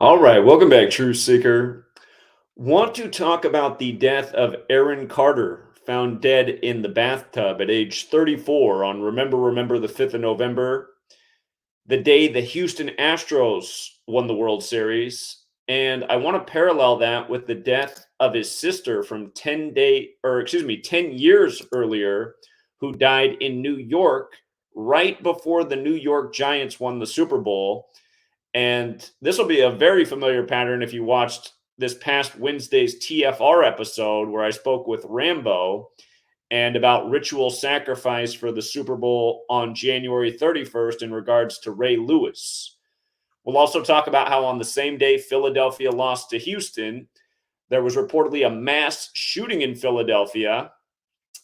All right, welcome back, True Seeker. Want to talk about the death of Aaron Carter, found dead in the bathtub at age 34 on Remember the 5th of November, the day the Houston Astros won the World Series. And I want to parallel that with the death of his sister from 10 years earlier, who died in New York right before the New York Giants won the Super Bowl. And this will be a very familiar pattern if you watched this past Wednesday's TFR episode where I spoke with Rambo and about ritual sacrifice for the Super Bowl on January 31st in regards to Ray Lewis. We'll also talk about how on the same day Philadelphia lost to Houston, there was reportedly a mass shooting in Philadelphia.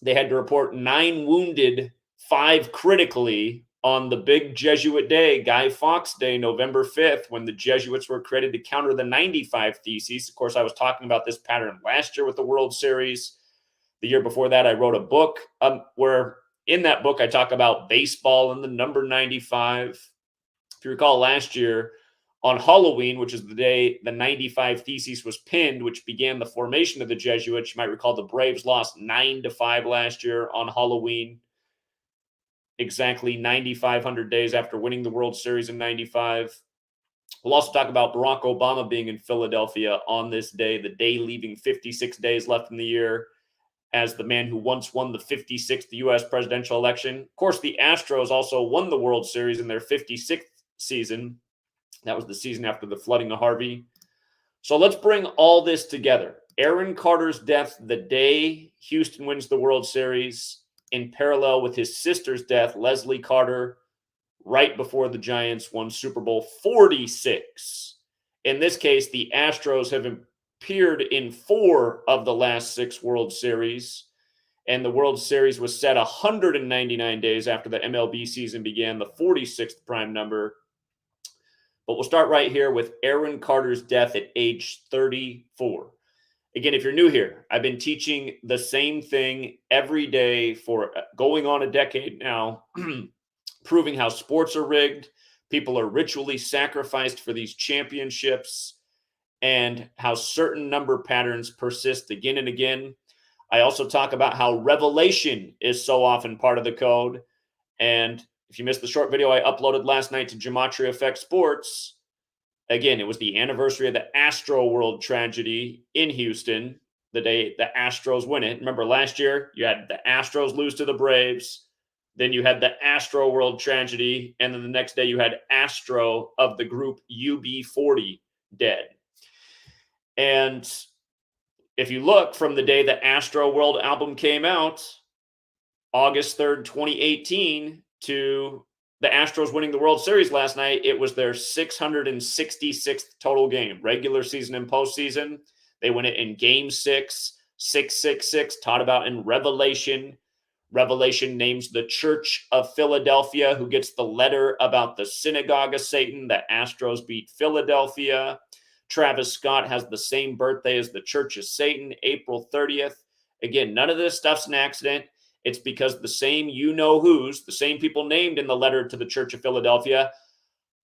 They had to report 9 wounded, 5 critically on the big Jesuit day, Guy Fawkes Day, November 5th, when the Jesuits were created to counter the 95 Theses. Of course, I was talking about this pattern last year with the World Series. The year before that, I wrote a book where in that book, I talk about baseball and the number 95. If you recall last year, on Halloween, which is the day the 95 Theses was pinned, which began the formation of the Jesuits, you might recall the Braves lost 9-5 last year on Halloween, exactly 9,500 days after winning the World Series in 95. We'll also talk about Barack Obama being in Philadelphia on this day, the day leaving 56 days left in the year, as the man who once won the 56th U.S. presidential election. Of course, the Astros also won the World Series in their 56th season. That was the season after the flooding of Harvey. So let's bring all this together. Aaron Carter's death the day Houston wins the World Series, in parallel with his sister's death, Leslie Carter, right before the Giants won Super Bowl 46. In this case, the Astros have appeared in 4 of the last 6 World Series, and the World Series was set 199 days after the MLB season began, the 46th prime number. But we'll start right here with Aaron Carter's death at age 34. Again, if you're new here, I've been teaching the same thing every day for going on a decade now, proving how sports are rigged, people are ritually sacrificed for these championships, and how certain number patterns persist again and again. I also talk about how revelation is so often part of the code. And if you missed the short video I uploaded last night to Gematria Effect Sports, again, it was the anniversary of the Astro World tragedy in Houston, the day the Astros win it. Remember last year, you had the Astros lose to the Braves. Then you had the Astro World tragedy. And then the next day you had Astro of the group UB40 dead. And if you look from the day the Astro World album came out, August 3rd, 2018, to the Astros winning the World Series last night, it was their 666th total game, regular season and postseason. They win it in Game 6, 666, taught about in Revelation. Revelation names the Church of Philadelphia, who gets the letter about the synagogue of Satan. The Astros beat Philadelphia. Travis Scott has the same birthday as the Church of Satan, April 30th. Again, none of this stuff's an accident. It's because the same you-know-whos, the same people named in the letter to the Church of Philadelphia,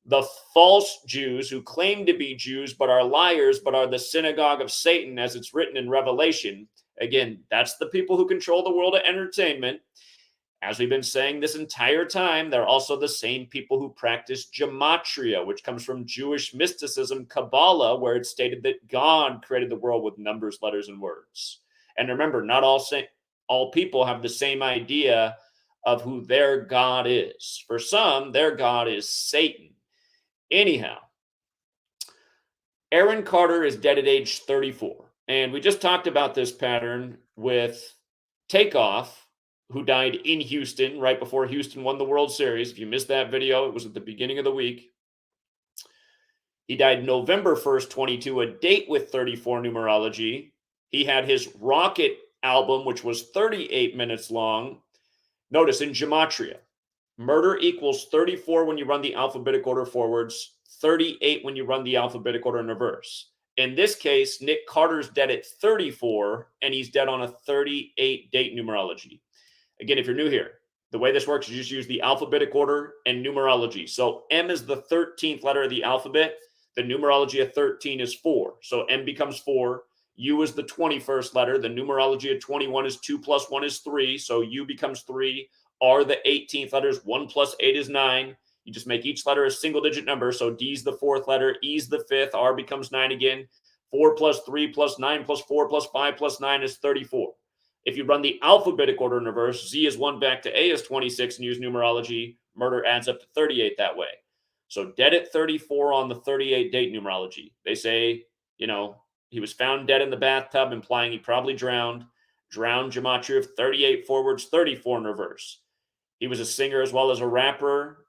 the false Jews who claim to be Jews but are liars but are the synagogue of Satan, as it's written in Revelation. Again, that's the people who control the world of entertainment. As we've been saying this entire time, they're also the same people who practice gematria, which comes from Jewish mysticism, Kabbalah, where it's stated that God created the world with numbers, letters, and words. And remember, not all people have the same idea of who their God is. For some, their God is Satan. Anyhow, Aaron Carter is dead at age 34. And we just talked about this pattern with Takeoff, who died in Houston right before Houston won the World Series. If you missed that video, it was at the beginning of the week. He died November 1st, 22, a date with 34 numerology. He had his Rocket album, which was 38 minutes long. Notice in gematria, murder equals 34 when you run the alphabetic order forwards, 38 when you run the alphabetic order in reverse. In this case, Nick Carter's dead at 34, and he's dead on a 38 date numerology. Again, if you're new here, the way this works is you just use the alphabetic order and numerology. So M is the 13th letter of the alphabet. The numerology of 13 is 4. So M becomes 4. U is the 21st letter. The numerology of 21 is 2 plus 1 is 3. So U becomes 3. R, the 18th letter, is 1 plus 8 is 9. You just make each letter a single digit number. So D is the 4th letter. E is the 5th. R becomes 9 again. 4 plus 3 plus 9 plus 4 plus 5 plus 9 is 34. If you run the alphabetic order in reverse, Z is 1 back to A is 26 and use numerology. Murder adds up to 38 that way. So dead at 34 on the 38 date numerology. They say, he was found dead in the bathtub, implying he probably drowned. Drowned, gematria of 38 forwards, 34 in reverse. He was a singer as well as a rapper.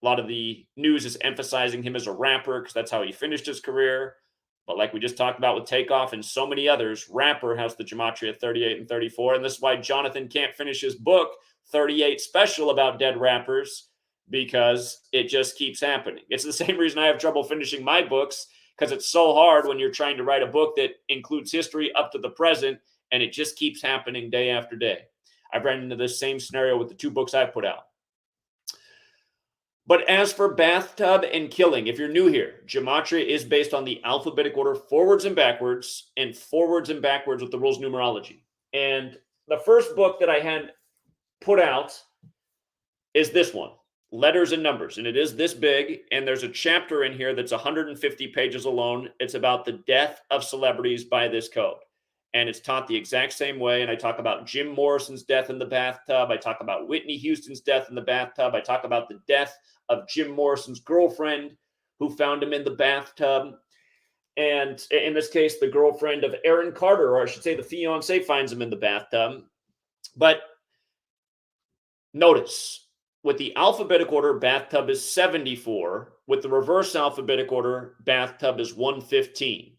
A lot of the news is emphasizing him as a rapper because that's how he finished his career. But like we just talked about with Takeoff and so many others, rapper has the gematria 38 and 34. And this is why Jonathan can't finish his book, 38 Special, about dead rappers, because it just keeps happening. It's the same reason I have trouble finishing my books, because it's so hard when you're trying to write a book that includes history up to the present, and it just keeps happening day after day. I've ran into this same scenario with the 2 books I've put out. But as for bathtub and killing, if you're new here, gematria is based on the alphabetic order forwards and backwards with the rules of numerology. And the first book that I had put out is this one, Letters and Numbers. And it is this big. And there's a chapter in here that's 150 pages alone. It's about the death of celebrities by this code. And it's taught the exact same way. And I talk about Jim Morrison's death in the bathtub. I talk about Whitney Houston's death in the bathtub. I talk about the death of Jim Morrison's girlfriend, who found him in the bathtub. And in this case, the girlfriend of Aaron Carter, or I should say the fiance, finds him in the bathtub. But notice, with the alphabetic order, bathtub is 74. With the reverse alphabetic order, bathtub is 115.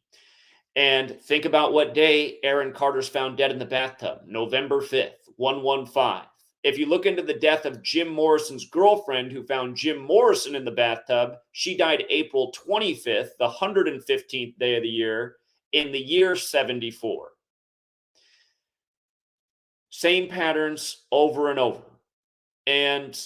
And think about what day Aaron Carter's found dead in the bathtub, November 5th, 115. If you look into the death of Jim Morrison's girlfriend, who found Jim Morrison in the bathtub, she died April 25th, the 115th day of the year, in the year 74. Same patterns over and over. And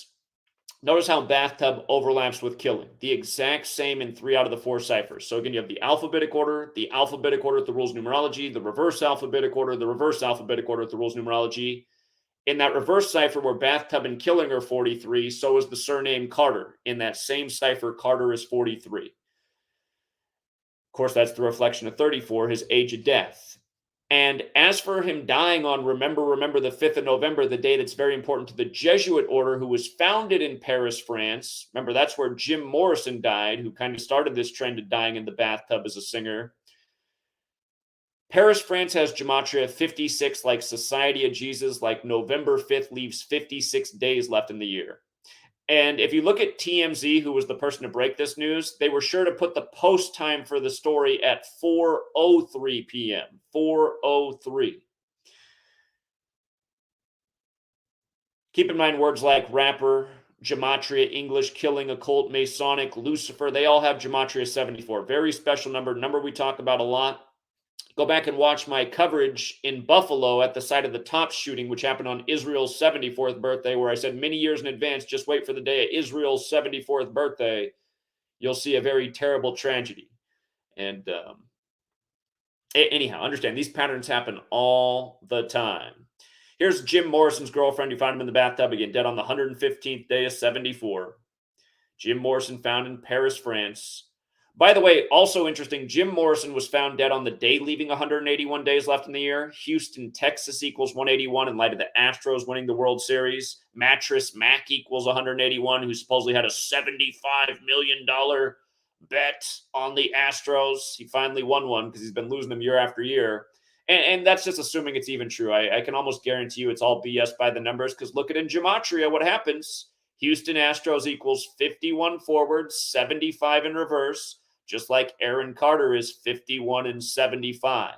notice how bathtub overlaps with killing. The exact same in 3 out of the 4 ciphers. So again, you have the alphabetic order with the rules of numerology, the reverse alphabetic order with the rules of numerology. In that reverse cipher where bathtub and killing are 43, so is the surname Carter. In that same cipher, Carter is 43. Of course, that's the reflection of 34, his age of death. And as for him dying on remember the 5th of November, the day that's very important to the Jesuit order, who was founded in Paris, France. Remember, that's where Jim Morrison died, who kind of started this trend of dying in the bathtub as a singer. Paris, France has gematria 56, like Society of Jesus, like November 5th leaves 56 days left in the year. And if you look at TMZ, who was the person to break this news, they were sure to put the post time for the story at 4:03 p.m. 4:03. Keep in mind words like rapper, gematria, English, killing, occult, Masonic, Lucifer. They all have gematria 74. Very special number we talk about a lot. Go back and watch my coverage in Buffalo at the site of the Tops shooting, which happened on Israel's 74th birthday, where I said many years in advance, just wait for the day of Israel's 74th birthday. You'll see a very terrible tragedy. And anyhow, understand, these patterns happen all the time. Here's Jim Morrison's girlfriend who found him in the bathtub again, dead on the 115th day of 74. Jim Morrison found in Paris, France. By the way, also interesting, Jim Morrison was found dead on the day leaving 181 days left in the year. Houston, Texas equals 181 in light of the Astros winning the World Series. Mattress Mac equals 181, who supposedly had a $75 million bet on the Astros. He finally won one because he's been losing them year after year. And that's just assuming it's even true. I can almost guarantee you it's all BS by the numbers, because look at in gematria what happens. Houston Astros equals 51 forwards, 75 in reverse, just like Aaron Carter is 51 and 75.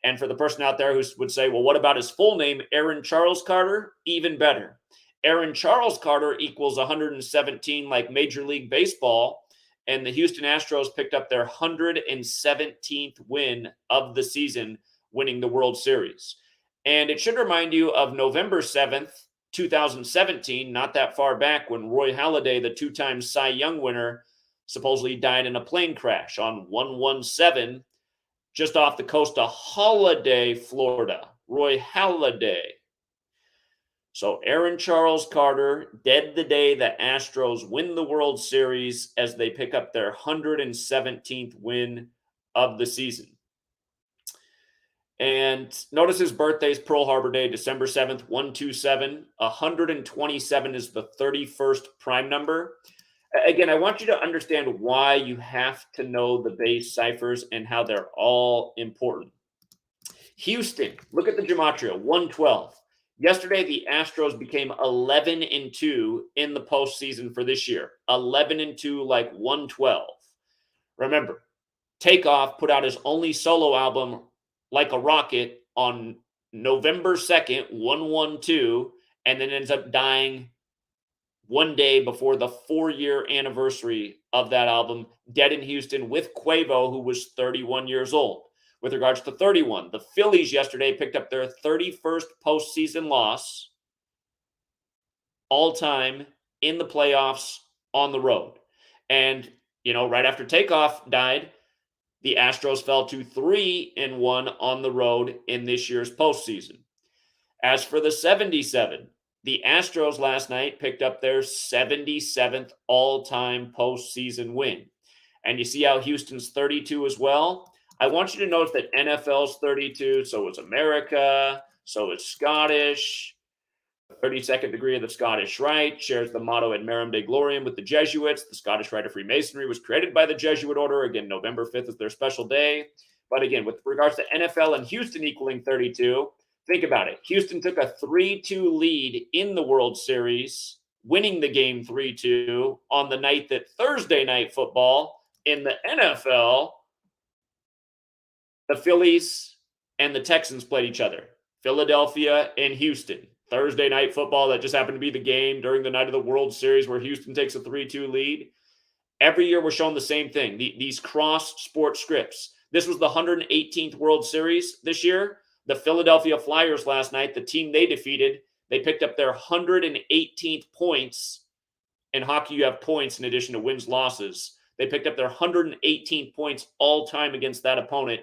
And for the person out there who would say, well, what about his full name, Aaron Charles Carter? Even better. Aaron Charles Carter equals 117 like Major League Baseball, and the Houston Astros picked up their 117th win of the season, winning the World Series. And it should remind you of November 7th, 2017, not that far back, when Roy Halladay, the 2-time Cy Young winner, supposedly died in a plane crash on 117 just off the coast of Holiday, Florida. Roy Halladay. So Aaron Charles Carter dead the day the Astros win the World Series as they pick up their 117th win of the season. And notice his birthday is Pearl Harbor Day, December 7th, 127. 127 is the 31st prime number. Again, I want you to understand why you have to know the base ciphers and how they're all important. Houston, look at the gematria, 112. Yesterday, the Astros became 11-2 in the postseason for this year. 11-2, like 112. Remember, Takeoff put out his only solo album, Like a Rocket, on November 2nd, 112, and then ends up dying one day before the 4-year anniversary of that album, dead in Houston with Quavo, who was 31 years old. With regards to 31, the Phillies yesterday picked up their 31st postseason loss all time in the playoffs on the road. And, right after Takeoff died, the Astros fell to 3-1 on the road in this year's postseason. As for the 77, the Astros last night picked up their 77th all-time postseason win. And you see how Houston's 32 as well? I want you to notice that NFL's 32, so is America, so is Scottish. The 32nd degree of the Scottish Rite shares the motto Ad Merum Dei Gloriam with the Jesuits. The Scottish Rite of Freemasonry was created by the Jesuit order. Again, November 5th is their special day. But again, with regards to NFL and Houston equaling 32, think about it. Houston took a 3-2 lead in the World Series, winning the game 3-2 on the night that Thursday Night Football in the NFL, the Phillies and the Texans played each other. Philadelphia and Houston. Thursday Night Football, that just happened to be the game during the night of the World Series where Houston takes a 3-2 lead. Every year we're showing the same thing, these cross-sport scripts. This was the 118th World Series this year. The Philadelphia Flyers last night, the team they defeated, they picked up their 118th points. In hockey, you have points in addition to wins, losses. They picked up their 118th points all time against that opponent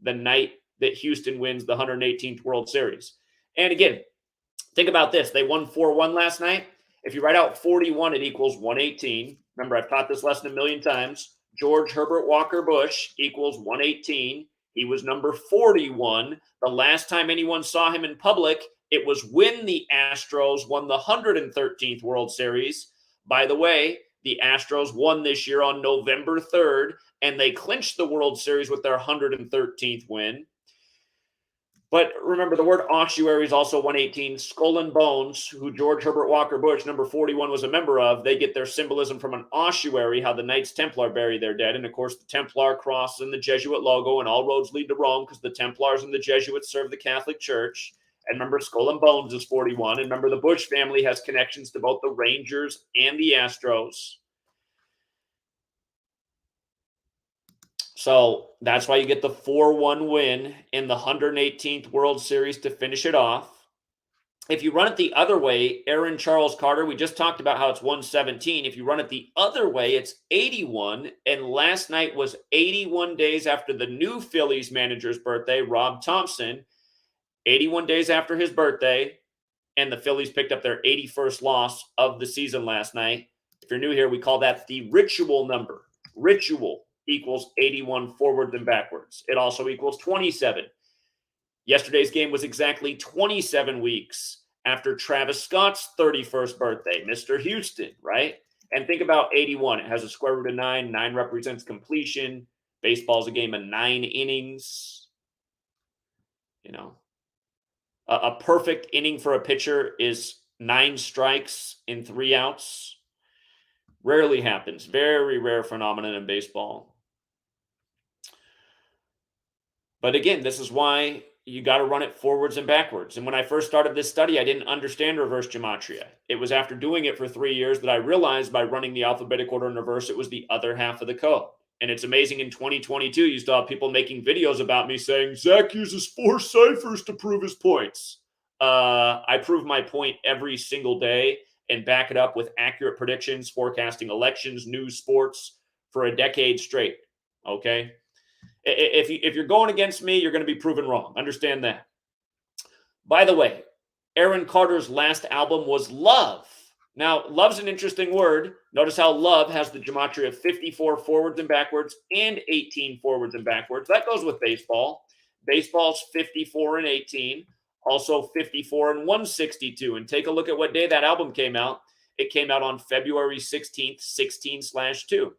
the night that Houston wins the 118th World Series. And again, think about this. They won 4-1 last night. If you write out 41, it equals 118. Remember, I've taught this lesson a million times. George Herbert Walker Bush equals 118. He was number 41. The last time anyone saw him in public, it was when the Astros won the 113th World Series. By the way, the Astros won this year on November 3rd, and they clinched the World Series with their 113th win. But remember, the word ossuary is also 118. Skull and Bones, who George Herbert Walker Bush, number 41, was a member of, they get their symbolism from an ossuary, how the Knights Templar bury their dead. And, of course, the Templar cross and the Jesuit logo, and all roads lead to Rome because the Templars and the Jesuits serve the Catholic Church. And remember, Skull and Bones is 41. And remember, the Bush family has connections to both the Rangers and the Astros. So that's why you get the 4-1 win in the 118th World Series to finish it off. If you run it the other way, Aaron Charles Carter, we just talked about how it's 117. If you run it the other way, it's 81. And last night was 81 days after the new Phillies manager's birthday, Rob Thompson. 81 days after his birthday, and the Phillies picked up their 81st loss of the season last night. If you're new here, we call that the ritual number. Ritual equals 81 forwards and backwards. It also equals 27. Yesterday's game was exactly 27 weeks after Travis Scott's 31st birthday, Mr. Houston, right? And think about 81. It has a square root of 9. 9 represents completion. Baseball's a game of 9 innings. A perfect inning for a pitcher is 9 strikes in 3 outs. Rarely happens. Very rare phenomenon in baseball. But again, this is why you got to run it forwards and backwards. And when I first started this study, I didn't understand reverse gematria. It was after doing it for 3 years that I realized by running the alphabetic order in reverse, it was the other half of the code. And it's amazing in 2022, you still have people making videos about me saying, Zach uses 4 ciphers to prove his points. I prove my point every single day and back it up with accurate predictions, forecasting elections, news, sports for a decade straight. Okay. If you're going against me, you're going to be proven wrong. Understand that. By the way, Aaron Carter's last album was Love. Now, love's an interesting word. Notice how love has the gematria of 54 forwards and backwards and 18 forwards and backwards. That goes with baseball. Baseball's 54 and 18, also 54 and 162. And take a look at what day that album came out. It came out on February 16th, 16/2.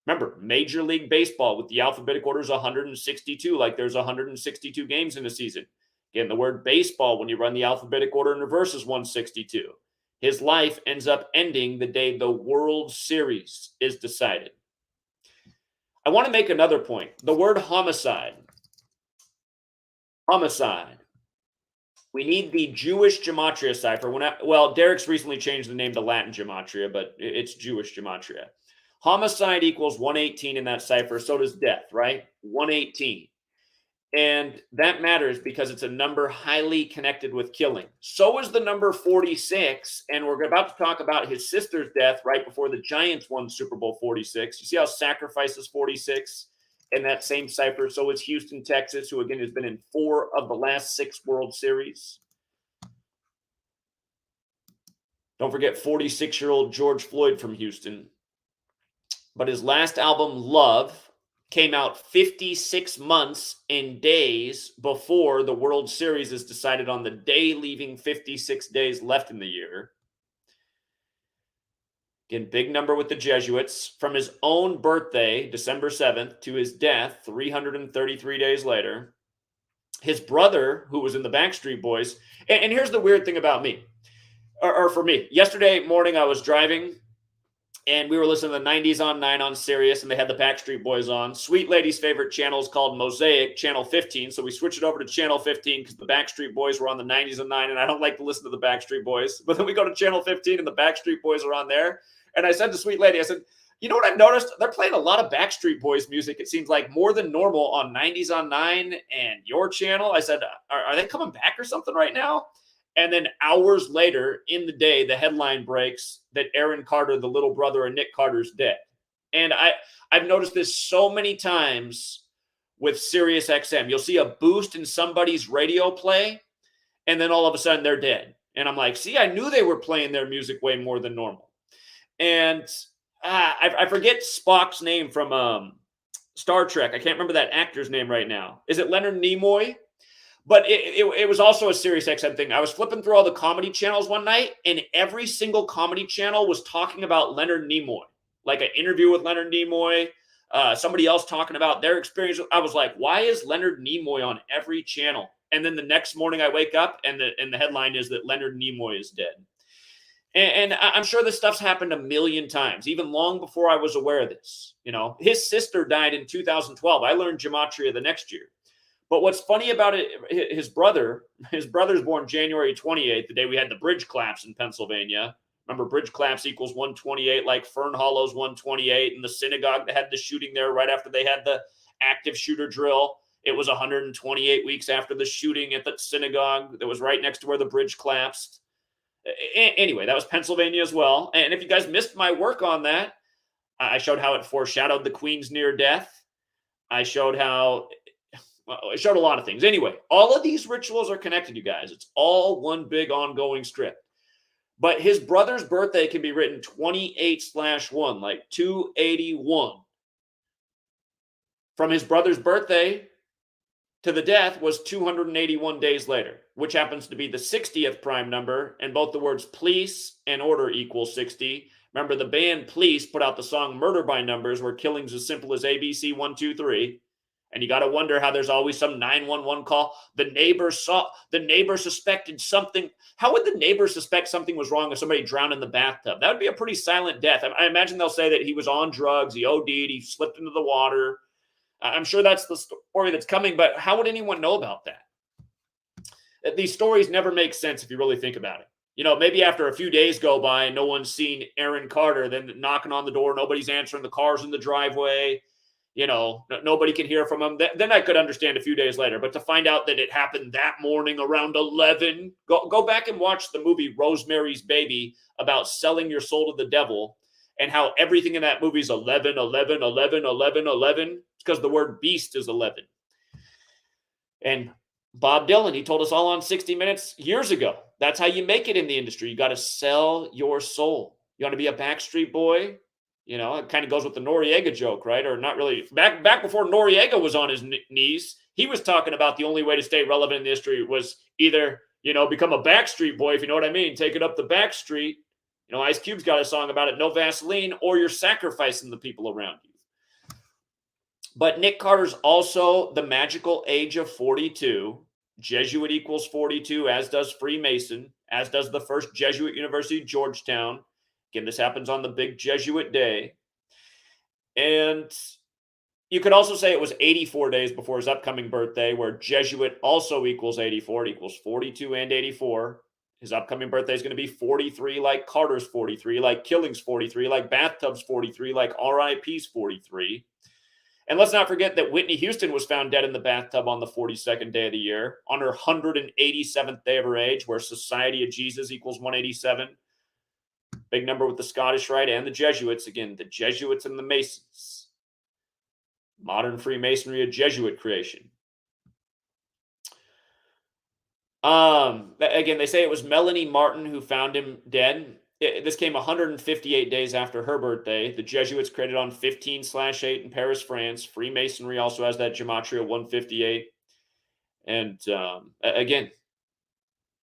Remember, Major League Baseball with the alphabetic order is 162, like there's 162 games in a season. Again, the word baseball, when you run the alphabetic order in reverse, is 162. His life ends up ending the day the World Series is decided. I want to make another point. The word homicide. Homicide. We need the Jewish gematria cipher. Well, Derek's recently changed the name to Latin gematria, but it's Jewish gematria. Homicide equals 118 in that cipher. So does death, right? 118. And that matters because it's a number highly connected with killing. So is the number 46. And we're about to talk about his sister's death right before the Giants won Super Bowl 46. You see how sacrifice is 46 in that same cipher? So is Houston, Texas, who again has been in 4 of the last 6 World Series. Don't forget 46-year-old George Floyd from Houston. But his last album, Love, came out 56 months and days before the World Series is decided on the day, leaving 56 days left in the year. Again, big number with the Jesuits. From his own birthday, December 7th, to his death, 333 days later. His brother, who was in the Backstreet Boys, and here's the weird thing about me, or for me. Yesterday morning, I was driving, and we were listening to the 90s on 9 on Sirius, and they had the Backstreet Boys on. Sweet Lady's favorite channel is called Mosaic, Channel 15. So we switched it over to Channel 15 because the Backstreet Boys were on the 90s on 9, and I don't like to listen to the Backstreet Boys. But then we go to Channel 15, and the Backstreet Boys are on there. And I said to Sweet Lady, I said, you know what I've noticed? They're playing a lot of Backstreet Boys music. It seems like more than normal on 90s on 9 and your channel. I said, are they coming back or something right now? And then hours later in the day, the headline breaks that Aaron Carter, the little brother of Nick Carter, is dead. And I've noticed this so many times with Sirius XM. You'll see a boost in somebody's radio play, and then all of a sudden they're dead. And I'm like, see, I knew they were playing their music way more than normal. And I forget Spock's name from Star Trek. I can't remember that actor's name right now. Is it Leonard Nimoy? But it was also a Sirius XM thing. I was flipping through all the comedy channels one night, and every single comedy channel was talking about Leonard Nimoy, like an interview with Leonard Nimoy, somebody else talking about their experience. I was like, why is Leonard Nimoy on every channel? And then the next morning I wake up, and the headline is that Leonard Nimoy is dead. And I'm sure this stuff's happened a million times, even long before I was aware of this. You know, his sister died in 2012. I learned gematria the next year. But what's funny about it, his brother's born January 28th, the day we had the bridge collapse in Pennsylvania. Remember, bridge collapse equals 128, like Fern Hollow's 128, and the synagogue that had the shooting there right after they had the active shooter drill. It was 128 weeks after the shooting at the synagogue that was right next to where the bridge collapsed. Anyway, that was Pennsylvania as well. And if you guys missed my work on that, I showed how it foreshadowed the Queen's near death. I showed how... Well, it showed a lot of things. Anyway, all of these rituals are connected, you guys. It's all one big ongoing strip. But his brother's birthday can be written 28/1, like 281. From his brother's birthday to the death was 281 days later, which happens to be the 60th prime number, and both the words police and order equal 60. Remember, the band Police put out the song Murder by Numbers, where killing's as simple as ABC 1, 2, 3. And you got to wonder how there's always some 911 call. The neighbor suspected something. How would the neighbor suspect something was wrong if somebody drowned in the bathtub? That would be a pretty silent death. I imagine they'll say that he was on drugs, he OD'd, he slipped into the water. I'm sure that's the story that's coming, but how would anyone know about that? These stories never make sense if you really think about it. You know, maybe after a few days go by and no one's seen Aaron Carter, then knocking on the door, nobody's answering, the car's in the driveway. You know, nobody can hear from him. Then I could understand a few days later. But to find out that it happened that morning around 11, go back and watch the movie Rosemary's Baby about selling your soul to the devil. and how everything in that movie is 11, 11, 11, 11, 11. It's because the word beast is 11. And Bob Dylan, he told us all on 60 Minutes years ago. That's how you make it in the industry. You got to sell your soul. You want to be a Backstreet Boy? You know, it kind of goes with the Noriega joke, right? Or not really. Back before Noriega was on his knees, he was talking about the only way to stay relevant in the industry was either, you know, become a Backstreet Boy, if you know what I mean, take it up the back street. You know, Ice Cube's got a song about it, no Vaseline, or you're sacrificing the people around you. But Nick Carter's also the magical age of 42. Jesuit equals 42, as does Freemason, as does the first Jesuit University, Georgetown. Again, this happens on the big Jesuit day. And you could also say it was 84 days before his upcoming birthday, where Jesuit also equals 84. It equals 42 and 84. His upcoming birthday is going to be 43, like Carter's 43, like Killing's 43, like Bathtub's 43, like RIP's 43. And let's not forget that Whitney Houston was found dead in the bathtub on the 42nd day of the year, on her 187th day of her age, where Society of Jesus equals 187. Big number with the Scottish Rite and the Jesuits. Again, the Jesuits and the Masons. Modern Freemasonry, a Jesuit creation. Again, they say it was Melanie Martin who found him dead. This came 158 days after her birthday. The Jesuits created on 15/8 in Paris, France. Freemasonry also has that Gematria 158. And again,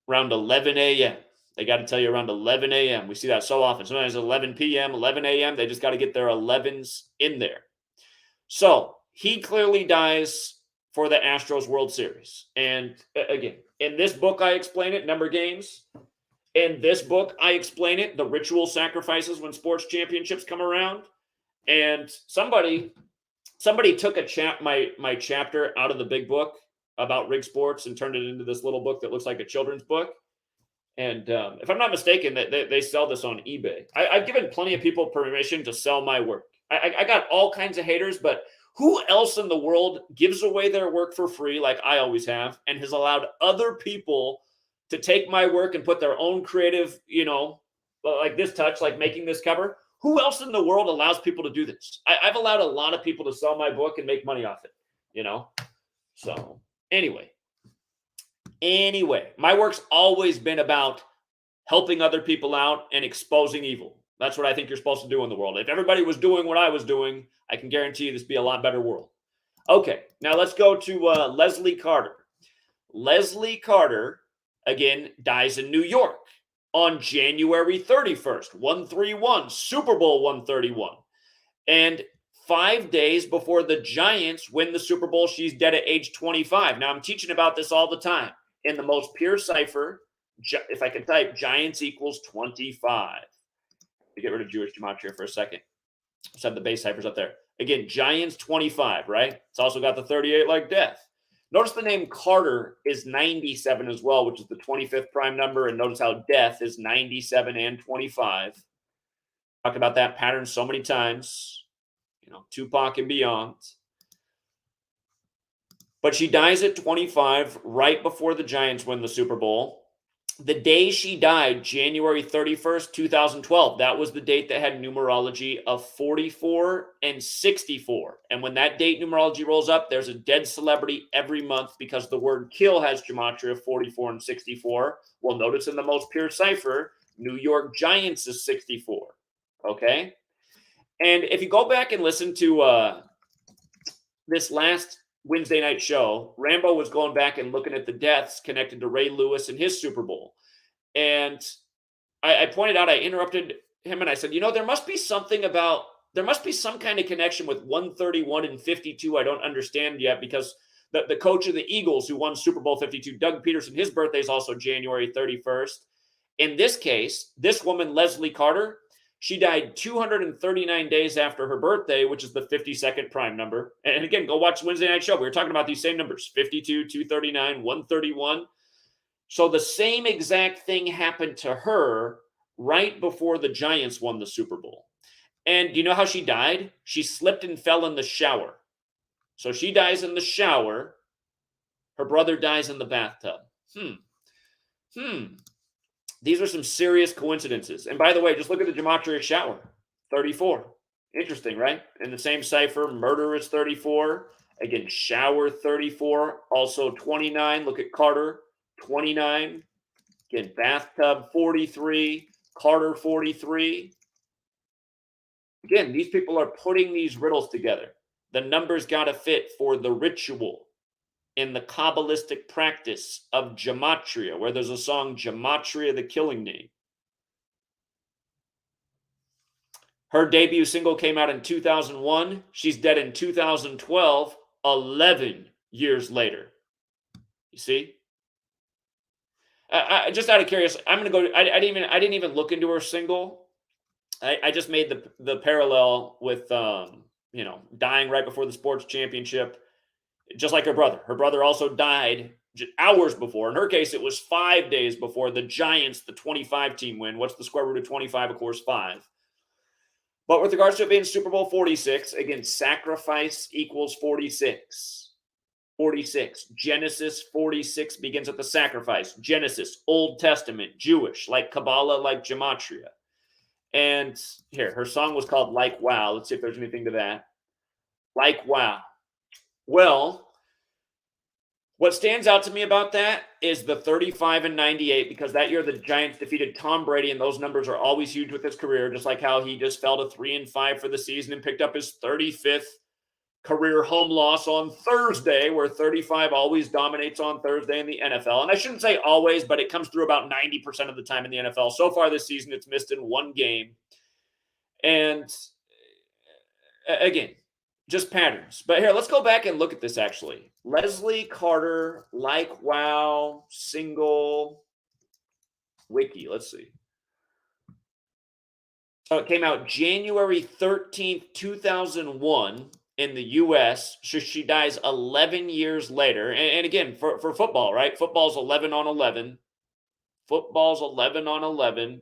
around 11 a.m. They got to tell you around 11 a.m. We see that so often. Sometimes 11 p.m., 11 a.m. They just got to get their 11s in there. So he clearly dies for the Astros World Series. And again, in this book, I explain it, Number Games. In this book, I explain it, the ritual sacrifices when sports championships come around. And somebody took my chapter out of the big book about rig sports and turned it into this little book that looks like a children's book. And if I'm not mistaken, they sell this on eBay. I've given plenty of people permission to sell my work. I got all kinds of haters, but who else in the world gives away their work for free like I always have and has allowed other people to take my work and put their own creative, you know, like this touch, like making this cover? Who else in the world allows people to do this? I've allowed a lot of people to sell my book and make money off it, you know? So anyway, my work's always been about helping other people out and exposing evil. That's what I think you're supposed to do in the world. If everybody was doing what I was doing, I can guarantee you this would be a lot better world. Okay, now let's go to Leslie Carter. Leslie Carter, again, dies in New York on January 31st, 131, Super Bowl 131. And 5 days before the Giants win the Super Bowl, she's dead at age 25. Now, I'm teaching about this all the time. In the most pure cipher, if I can type, Giants equals 25. To get rid of Jewish gematria for a second. Let's have the base ciphers up there. Again, Giants 25, right? It's also got the 38 like death. Notice the name Carter is 97 as well, which is the 25th prime number. And notice how death is 97 and 25. Talked about that pattern so many times. You know, Tupac and beyond. But she dies at 25 right before the Giants win the Super Bowl. The day she died, January 31st, 2012, that was the date that had numerology of 44 and 64. And when that date numerology rolls up, there's a dead celebrity every month because the word kill has gematria of 44 and 64. Well, notice in the most pure cipher, New York Giants is 64. Okay? And if you go back and listen to this last Wednesday night show, Rambo was going back and looking at the deaths connected to Ray Lewis and his Super Bowl. And I pointed out, I interrupted him and I said, you know, there must be some kind of connection with 131 and 52 I don't understand yet, because the coach of the Eagles who won Super Bowl 52, Doug Peterson, his birthday is also January 31st. In this case, this woman, Leslie Carter, she died 239 days after her birthday, which is the 52nd prime number. And again, go watch the Wednesday night show. We were talking about these same numbers, 52, 239, 131. So the same exact thing happened to her right before the Giants won the Super Bowl. And do you know how she died? She slipped and fell in the shower. So she dies in the shower. Her brother dies in the bathtub. These are some serious coincidences. And by the way, just look at the gematria shower. 34. Interesting, right? In the same cipher, murder is 34. Again, shower 34. Also 29. Look at Carter, 29. Again, bathtub 43. Carter 43. Again, these people are putting these riddles together. The numbers got to fit for the ritual in the Kabbalistic practice of gematria, where there's a song, Gematria, the Killing Name. Her debut single came out in 2001. She's dead in 2012, 11 years later. You see? Just out of curiosity, I'm going to go. I didn't even look into her single. I just made the parallel with dying right before the sports championship, just like her brother. Her brother also died hours before. In her case, it was 5 days before the Giants, the 25 team win. What's the square root of 25? Of course, 5. But with regards to it being Super Bowl 46, again, sacrifice equals 46. 46. Genesis 46 begins with the sacrifice. Genesis, Old Testament, Jewish, like Kabbalah, like gematria. And here, her song was called Like Wow. Let's see if there's anything to that. Like Wow. Well, what stands out to me about that is the 35 and 98, because that year the Giants defeated Tom Brady, and those numbers are always huge with his career, just like how he just fell to 3-5 for the season and picked up his 35th career home loss on Thursday, where 35 always dominates on Thursday in the NFL. And I shouldn't say always, but it comes through about 90% of the time in the NFL. So far this season, it's missed in one game. And again, just patterns. But here, let's go back and look at this actually. Leslie Carter, Like Wow, single, wiki. Let's see. So it came out January 13th, 2001 in the U.S. So she dies 11 years later. And again, for football, right? Football's 11 on 11. Football's 11 on 11.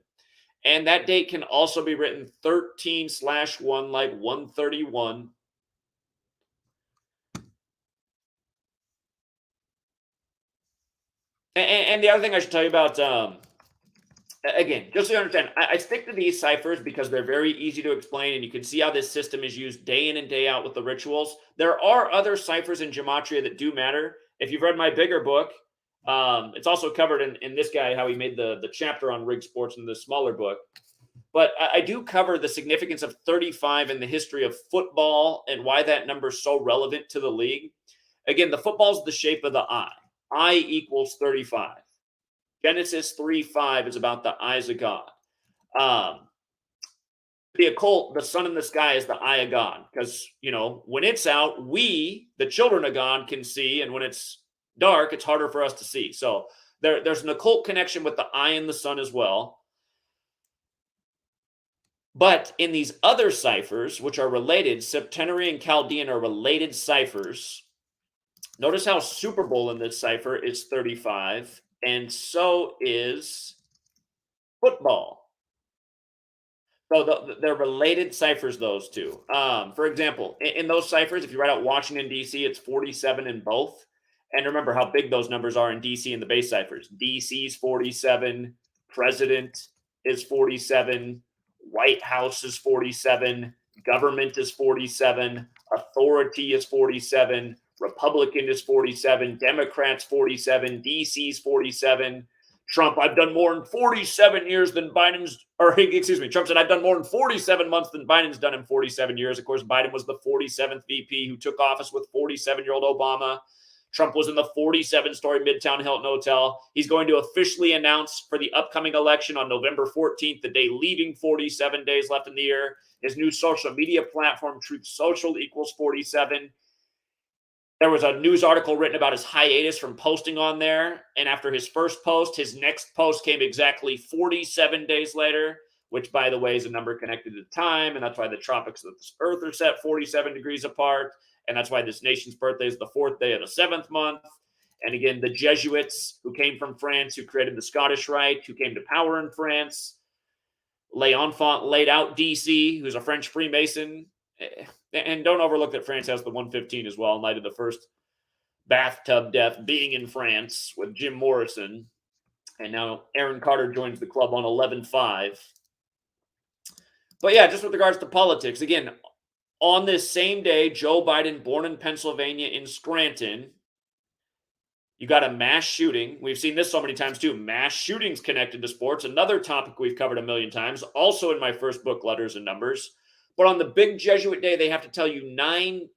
And that date can also be written 13/1, like 131. And the other thing I should tell you about, again, just so you understand, I stick to these ciphers because they're very easy to explain, and you can see how this system is used day in and day out with the rituals. There are other ciphers in gematria that do matter. If you've read my bigger book, it's also covered in this guy, how he made the chapter on rig sports in the smaller book. But I do cover the significance of 35 in the history of football and why that number is so relevant to the league. Again, the football's the shape of the eye. I equals 35. Genesis 3:5 is about the eyes of God. The occult, the sun in the sky is the eye of God. Because, when it's out, we, the children of God, can see. And when it's dark, it's harder for us to see. So there's an occult connection with the eye and the sun as well. But in these other ciphers, which are related, Septenary and Chaldean are related ciphers. Notice how Super Bowl in this cipher is 35, and so is football. So they're related ciphers, those two. For example, in those ciphers, if you write out Washington, D.C., it's 47 in both. And remember how big those numbers are in D.C. in the base ciphers. D.C. is 47, President is 47, White House is 47, government is 47, authority is 47, Republican is 47, Democrats 47, DC's 47. Trump, I've done more in 47 years than Biden's, Trump said, I've done more in 47 months than Biden's done in 47 years. Of course, Biden was the 47th VP who took office with 47-year-old Obama. Trump was in the 47-story Midtown Hilton Hotel. He's going to officially announce for the upcoming election on November 14th, the day leaving 47 days left in the year, his new social media platform, Truth Social, equals 47. There was a news article written about his hiatus from posting on there. And after his first post, his next post came exactly 47 days later, which, by the way, is a number connected to time. And that's why the tropics of the Earth are set 47 degrees apart. And that's why this nation's birthday is the 4th day of the 7th month. And again, the Jesuits who came from France, who created the Scottish Rite, who came to power in France. L'Enfant laid out DC, who's a French Freemason. And don't overlook that France has the 115 as well, in light of the first bathtub death being in France with Jim Morrison. And now Aaron Carter joins the club on 11/5. But yeah, just with regards to politics, again, on this same day, Joe Biden, born in Pennsylvania in Scranton, you got a mass shooting. We've seen this so many times too. Mass shootings connected to sports. Another topic we've covered a million times, also in my first book, Letters and Numbers. But on the big Jesuit day, they have to tell you 9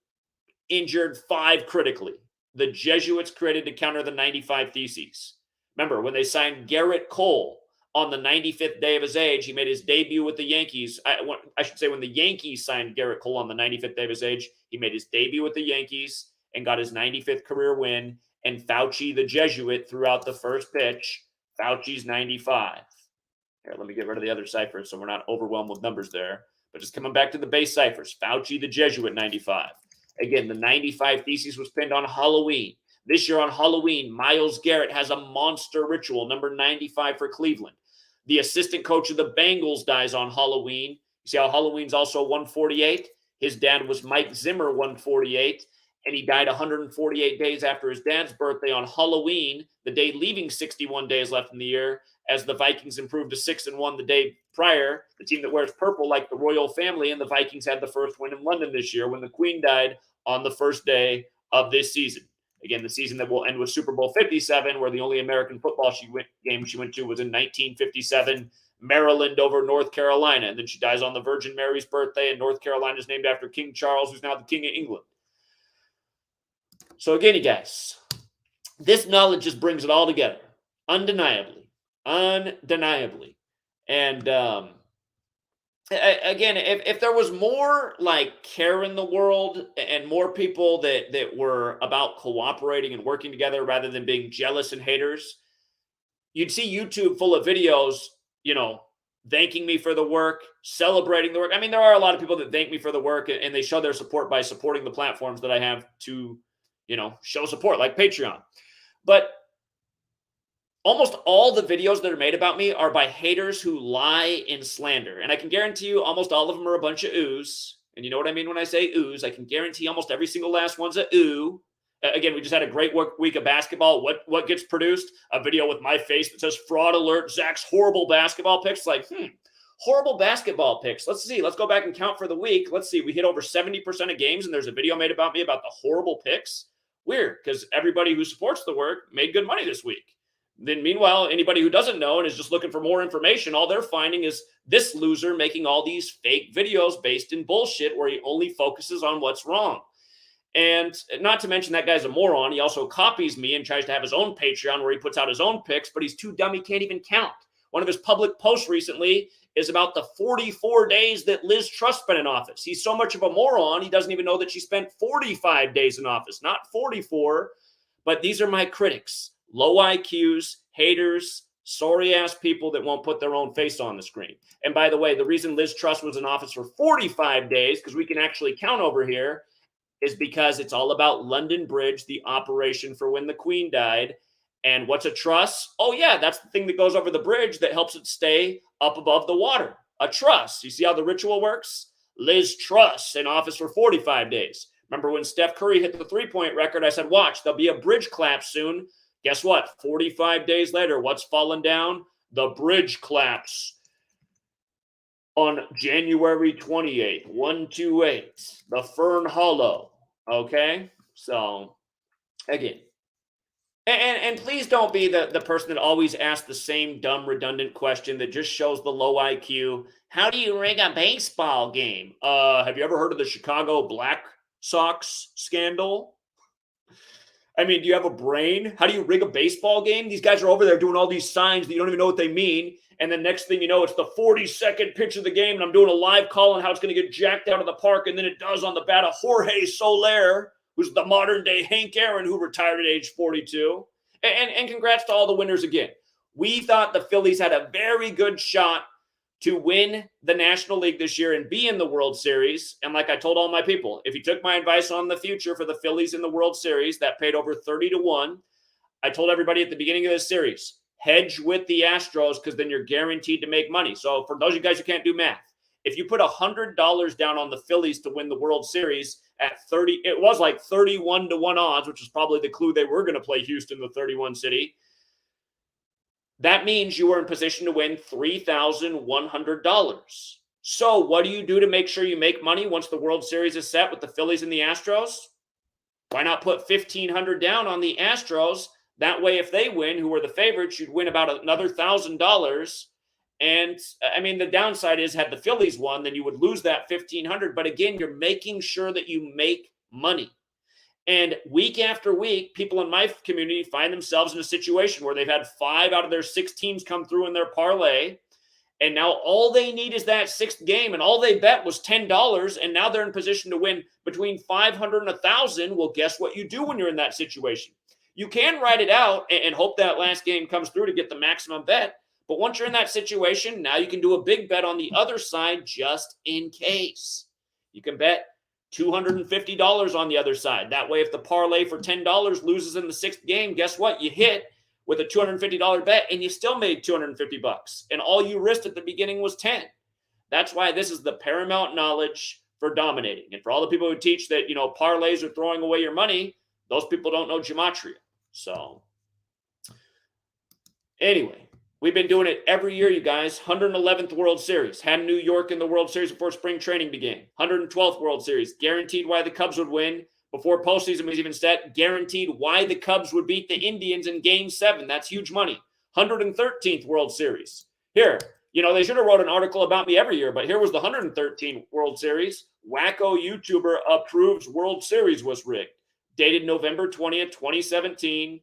injured, 5 critically. The Jesuits created to counter the 95 Theses. Remember, when they signed Garrett Cole on the 95th day of his age, he made his debut with the Yankees. I should say when the Yankees signed Garrett Cole on the 95th day of his age, he made his debut with the Yankees and got his 95th career win. And Fauci, the Jesuit, threw out the first pitch. Fauci's 95. Here, let me get rid of the other ciphers so we're not overwhelmed with numbers there. But just coming back to the base ciphers, Fauci, the Jesuit, 95. Again, the 95 Theses was pinned on Halloween. This year on Halloween, Myles Garrett has a monster ritual, number 95 for Cleveland. The assistant coach of the Bengals dies on Halloween. You see how Halloween's also 148? His dad was Mike Zimmer, 148. And he died 148 days after his dad's birthday on Halloween, the day leaving 61 days left in the year, as the Vikings improved to 6-1 the day prior. The team that wears purple like the royal family, and the Vikings had the first win in London this year when the Queen died on the first day of this season. Again, the season that will end with Super Bowl 57, where the only American football game she went to was in 1957, Maryland over North Carolina. And then she dies on the Virgin Mary's birthday, and North Carolina is named after King Charles, who's now the King of England. So again, you guys, this knowledge just brings it all together, undeniably. And again, if there was more like care in the world and more people that were about cooperating and working together rather than being jealous and haters, you'd see YouTube full of videos, thanking me for the work, celebrating the work. I mean, there are a lot of people that thank me for the work and they show their support by supporting the platforms that I have to show support, like Patreon. But almost all the videos that are made about me are by haters who lie and slander. And I can guarantee you almost all of them are a bunch of oohs. And you know what I mean when I say oohs? I can guarantee almost every single last one's a ooh. Again, we just had a great week of basketball. What gets produced? A video with my face that says fraud alert, Zach's horrible basketball picks. Like, horrible basketball picks. Let's see. Let's go back and count for the week. Let's see. We hit over 70% of games, and there's a video made about me about the horrible picks. Weird, because everybody who supports the work made good money this week. Then meanwhile, anybody who doesn't know and is just looking for more information, all they're finding is this loser making all these fake videos based in bullshit where he only focuses on what's wrong. And not to mention that guy's a moron. He also copies me and tries to have his own Patreon where he puts out his own picks, but he's too dumb, he can't even count. One of his public posts recently is about the 44 days that Liz Truss spent in office. He's so much of a moron, he doesn't even know that she spent 45 days in office, not 44. But these are my critics. Low IQs, haters, sorry-ass people that won't put their own face on the screen. And by the way, the reason Liz Truss was in office for 45 days, because we can actually count over here, is because it's all about London Bridge, the operation for when the Queen died. And what's a truss? Oh, yeah, that's the thing that goes over the bridge that helps it stay up above the water. A truss. You see how the ritual works? Liz Truss in office for 45 days. Remember when Steph Curry hit the three-point record, I said, watch, there'll be a bridge collapse soon. Guess what? 45 days later, what's fallen down? The bridge collapse. On January 28th, 128, the Fern Hollow. Okay? So, again. And please don't be the person that always asks the same dumb, redundant question that just shows the low IQ. How do you rig a baseball game? Have you ever heard of the Chicago Black Sox scandal? I mean, do you have a brain? How do you rig a baseball game? These guys are over there doing all these signs that you don't even know what they mean. And then next thing you know, it's the 42nd pitch of the game, and I'm doing a live call on how it's going to get jacked out of the park. And then it does on the bat of Jorge Soler, who's the modern-day Hank Aaron, who retired at age 42. And congrats to all the winners again. We thought the Phillies had a very good shot to win the National League this year and be in the World Series. And like I told all my people, if you took my advice on the future for the Phillies in the World Series, that paid over 30-1. I told everybody at the beginning of this series, hedge with the Astros because then you're guaranteed to make money. So for those of you guys who can't do math, if you put $100 down on the Phillies to win the World Series at 30, it was like 31-1 odds, which is probably the clue they were going to play Houston, the 31 city. That means you were in position to win $3,100. So what do you do to make sure you make money once the World Series is set with the Phillies and the Astros? Why not put $1,500 down on the Astros? That way, if they win, who are the favorites, you'd win about another $1,000. And I mean, the downside is, had the Phillies won, then you would lose that $1,500. But again, you're making sure that you make money. And week after week, people in my community find themselves in a situation where they've had 5 out of their 6 teams come through in their parlay. And now all they need is that 6th game, and all they bet was $10, and now they're in position to win between $500 and $1,000. Well, guess what you do when you're in that situation? You can write it out and hope that last game comes through to get the maximum bet. But once you're in that situation, now you can do a big bet on the other side just in case. You can bet $250 on the other side. That way, if the parlay for $10 loses in the 6th game, guess what? You hit with a $250 bet and you still made $250. And all you risked at the beginning was 10. That's why this is the paramount knowledge for dominating. And for all the people who teach that, parlays are throwing away your money, those people don't know gematria. So anyway, we've been doing it every year, you guys. 111th World Series. Had New York in the World Series before spring training began. 112th World Series. Guaranteed why the Cubs would win before postseason was even set. Guaranteed why the Cubs would beat the Indians in Game 7. That's huge money. 113th World Series. Here, they should have wrote an article about me every year, but here was the 113th World Series. Wacko YouTuber approves World Series was rigged. Dated November 20th, 2017.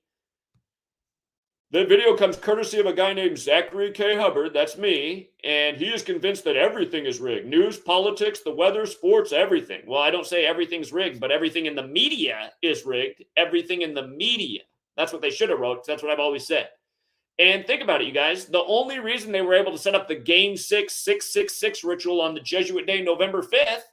The video comes courtesy of a guy named Zachary K. Hubbard, that's me, and he is convinced that everything is rigged. News, politics, the weather, sports, everything. Well, I don't say everything's rigged, but everything in the media is rigged. Everything in the media. That's what they should have wrote. That's what I've always said. And think about it, you guys. The only reason they were able to set up the Game 6 ritual on the Jesuit day, November 5th,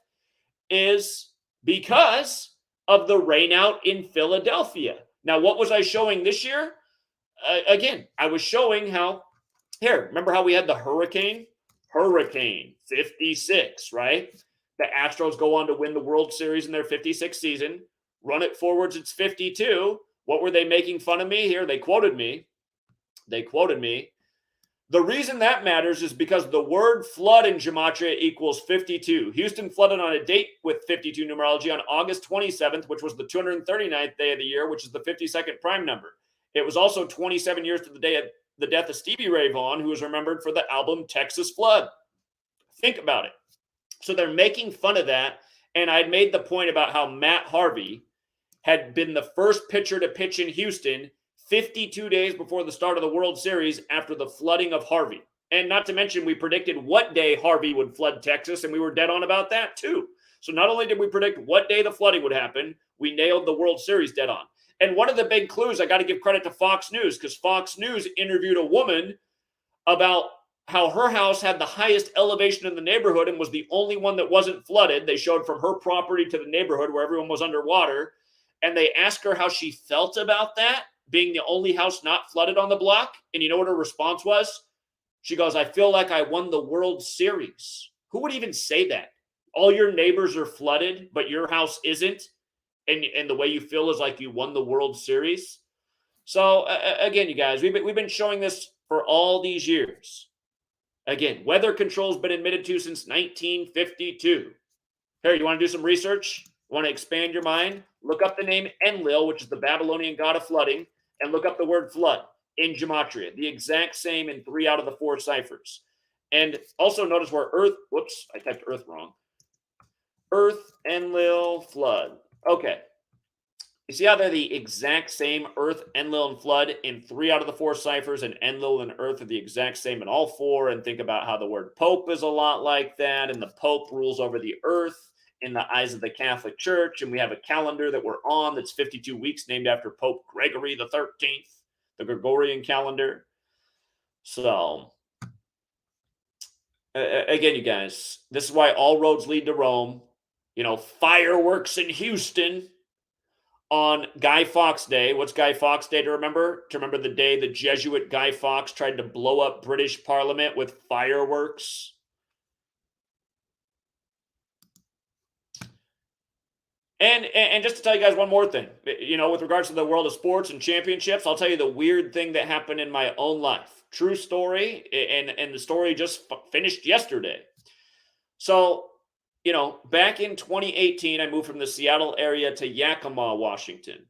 is because of the rainout in Philadelphia. Now, what was I showing this year? Again, I was showing how, here, remember how we had the Hurricane 56, right? The Astros go on to win the World Series in their 56th season. Run it forwards, it's 52. What were they making fun of me here? They quoted me. The reason that matters is because the word flood in gematria equals 52. Houston flooded on a date with 52 numerology on August 27th, which was the 239th day of the year, which is the 52nd prime number. It was also 27 years to the day of the death of Stevie Ray Vaughan, who was remembered for the album Texas Flood. Think about it. So they're making fun of that. And I'd made the point about how Matt Harvey had been the first pitcher to pitch in Houston 52 days before the start of the World Series after the flooding of Harvey. And not to mention, we predicted what day Harvey would flood Texas, and we were dead on about that too. So not only did we predict what day the flooding would happen, we nailed the World Series dead on. And one of the big clues, I got to give credit to Fox News, because Fox News interviewed a woman about how her house had the highest elevation in the neighborhood and was the only one that wasn't flooded. They showed from her property to the neighborhood where everyone was underwater. And they asked her how she felt about that, being the only house not flooded on the block. And you know what her response was? She goes, I feel like I won the World Series. Who would even say that? All your neighbors are flooded, but your house isn't. And the way you feel is like you won the World Series. So again, you guys, we've been showing this for all these years. Again, weather control's been admitted to since 1952. Here, you want to do some research? Want to expand your mind? Look up the name Enlil, which is the Babylonian god of flooding, and look up the word flood in gematria. The exact same in 3 out of the 4 ciphers. And also notice where Earth, whoops, I typed Earth wrong. Earth, Enlil, flood. Okay. You see how they're the exact same? Earth, Enlil, and flood in 3 out of the 4 ciphers, and Enlil and Earth are the exact same in all 4. And think about how the word Pope is a lot like that, and the Pope rules over the Earth in the eyes of the Catholic Church. And we have a calendar that we're on that's 52 weeks named after Pope Gregory the 13th, the Gregorian calendar. So again, you guys, this is why all roads lead to Rome. Fireworks in Houston on Guy Fawkes Day. What's Guy Fawkes Day to remember? To remember the day the Jesuit Guy Fawkes tried to blow up British Parliament with fireworks. And just to tell you guys one more thing, with regards to the world of sports and championships, I'll tell you the weird thing that happened in my own life. True story, and the story just finished yesterday. So, back in 2018, I moved from the Seattle area to Yakima, Washington.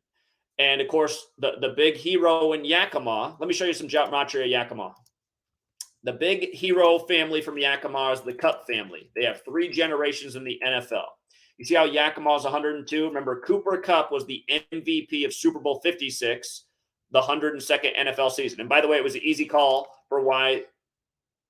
And of course, the big hero in Yakima, let me show you some gematria Yakima. The big hero family from Yakima is the Cup family. They have 3 generations in the NFL. You see how Yakima is 102? Remember, Cooper Kupp was the MVP of Super Bowl 56, the 102nd NFL season. And by the way, it was an easy call for why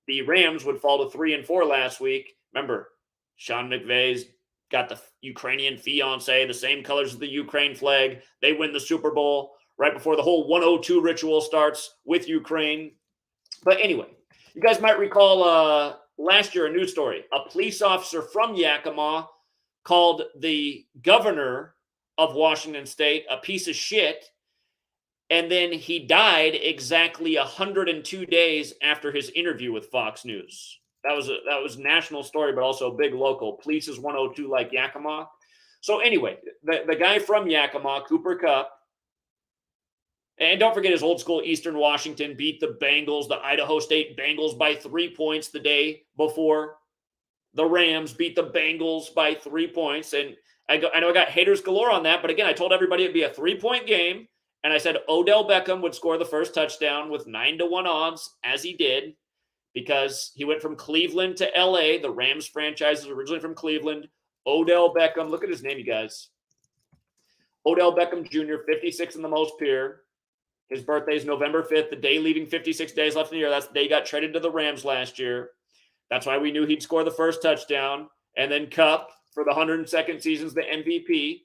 the Rams would fall to 3-4 last week. Remember, Sean McVay's got the Ukrainian fiance, the same colors as the Ukraine flag. They win the Super Bowl right before the whole 102 ritual starts with Ukraine. But anyway, you guys might recall last year a news story. A police officer from Yakima called the governor of Washington State a piece of shit, and then he died exactly 102 days after his interview with Fox News. That was a national story, but also a big local. Police is 102 like Yakima. So anyway, the guy from Yakima, Cooper Kupp, and don't forget his old school Eastern Washington beat the Bengals, the Idaho State Bengals by 3 points the day before. The Rams beat the Bengals by 3 points. And I know I got haters galore on that, but again, I told everybody it'd be a 3-point game. And I said Odell Beckham would score the first touchdown with 9-1 odds, as he did, because he went from Cleveland to LA. The Rams franchise is originally from Cleveland. Odell Beckham, look at his name, you guys. Odell Beckham Jr., 56 in the most pure. His birthday is November 5th, the day leaving 56 days left in the year. That's the day he got traded to the Rams last year. That's why we knew he'd score the first touchdown. And then Kupp, for the 102nd season, is the MVP.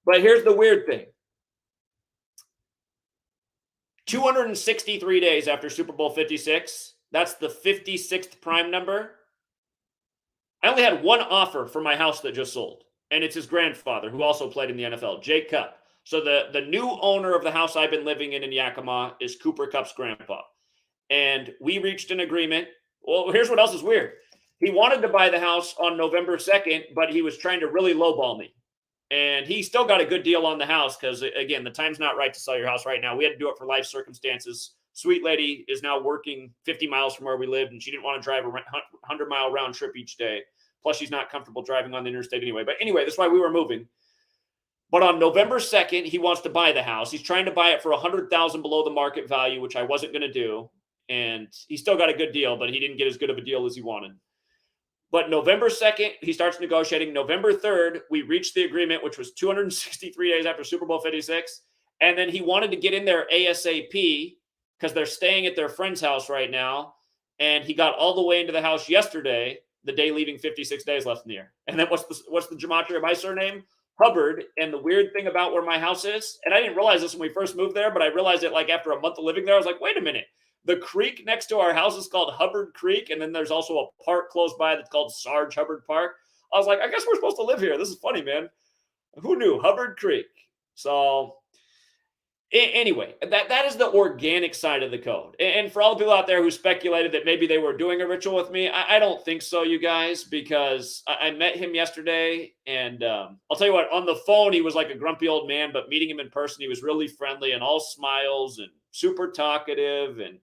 But here's the weird thing. 263 days after Super Bowl 56, that's the 56th prime number. I only had one offer for my house that just sold, and it's his grandfather, who also played in the NFL, Jake Kupp. So the new owner of the house I've been living in Yakima is Cooper Kupp's grandpa. And we reached an agreement. Well, here's what else is weird. He wanted to buy the house on November 2nd, but he was trying to really lowball me. And he still got a good deal on the house because, again, the time's not right to sell your house right now. We had to do it for life circumstances. Sweet lady is now working 50 miles from where we lived, and she didn't want to drive a 100-mile round trip each day. Plus, she's not comfortable driving on the interstate anyway. But anyway, that's why we were moving. But on November 2nd, he wants to buy the house. He's trying to buy it for $100,000 below the market value, which I wasn't going to do. And he still got a good deal, but he didn't get as good of a deal as he wanted. But November 2nd, he starts negotiating. November 3rd, we reached the agreement, which was 263 days after Super Bowl 56. And then he wanted to get in there ASAP because they're staying at their friend's house right now. And he got all the way into the house yesterday, the day leaving 56 days left in the year. And then what's the gematria of my surname? Hubbard. And the weird thing about where my house is, and I didn't realize this when we first moved there, but I realized it like after a month of living there. I was like, wait a minute. The creek next to our house is called Hubbard Creek, and then there's also a park close by that's called Sarge Hubbard Park. I was like, I guess we're supposed to live here. This is funny, man. Who knew? Hubbard Creek. So anyway, that is the organic side of the code. And for all the people out there who speculated that maybe they were doing a ritual with me, I don't think so, you guys, because I met him yesterday, and I'll tell you what, on the phone, he was like a grumpy old man, but meeting him in person, he was really friendly and all smiles and super talkative, and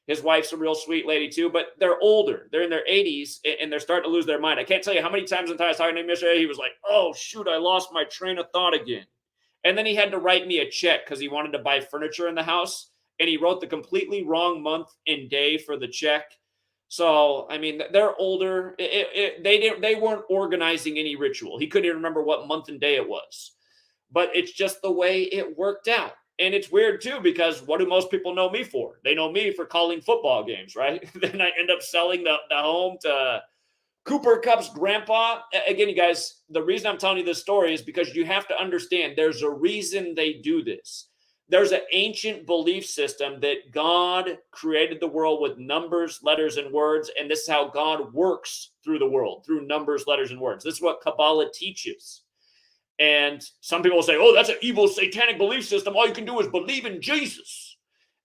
his wife's a real sweet lady too, but they're older. They're in their 80s, and they're starting to lose their mind. I can't tell you how many times I was talking to him yesterday, he was like, oh, shoot, I lost my train of thought again. And then he had to write me a check because he wanted to buy furniture in the house, and he wrote the completely wrong month and day for the check. So, I mean, they're older. They weren't organizing any ritual. He couldn't even remember what month and day it was. But it's just the way it worked out. And it's weird, too, because what do most people know me for? They know me for calling football games, right? Then I end up selling the home to Cooper Kupp's grandpa. Again, you guys, the reason I'm telling you this story is because you have to understand there's a reason they do this. There's an ancient belief system that God created the world with numbers, letters, and words, and this is how God works through the world, through numbers, letters, and words. This is what Kabbalah teaches. And some people will say, oh, that's an evil satanic belief system. All you can do is believe in Jesus.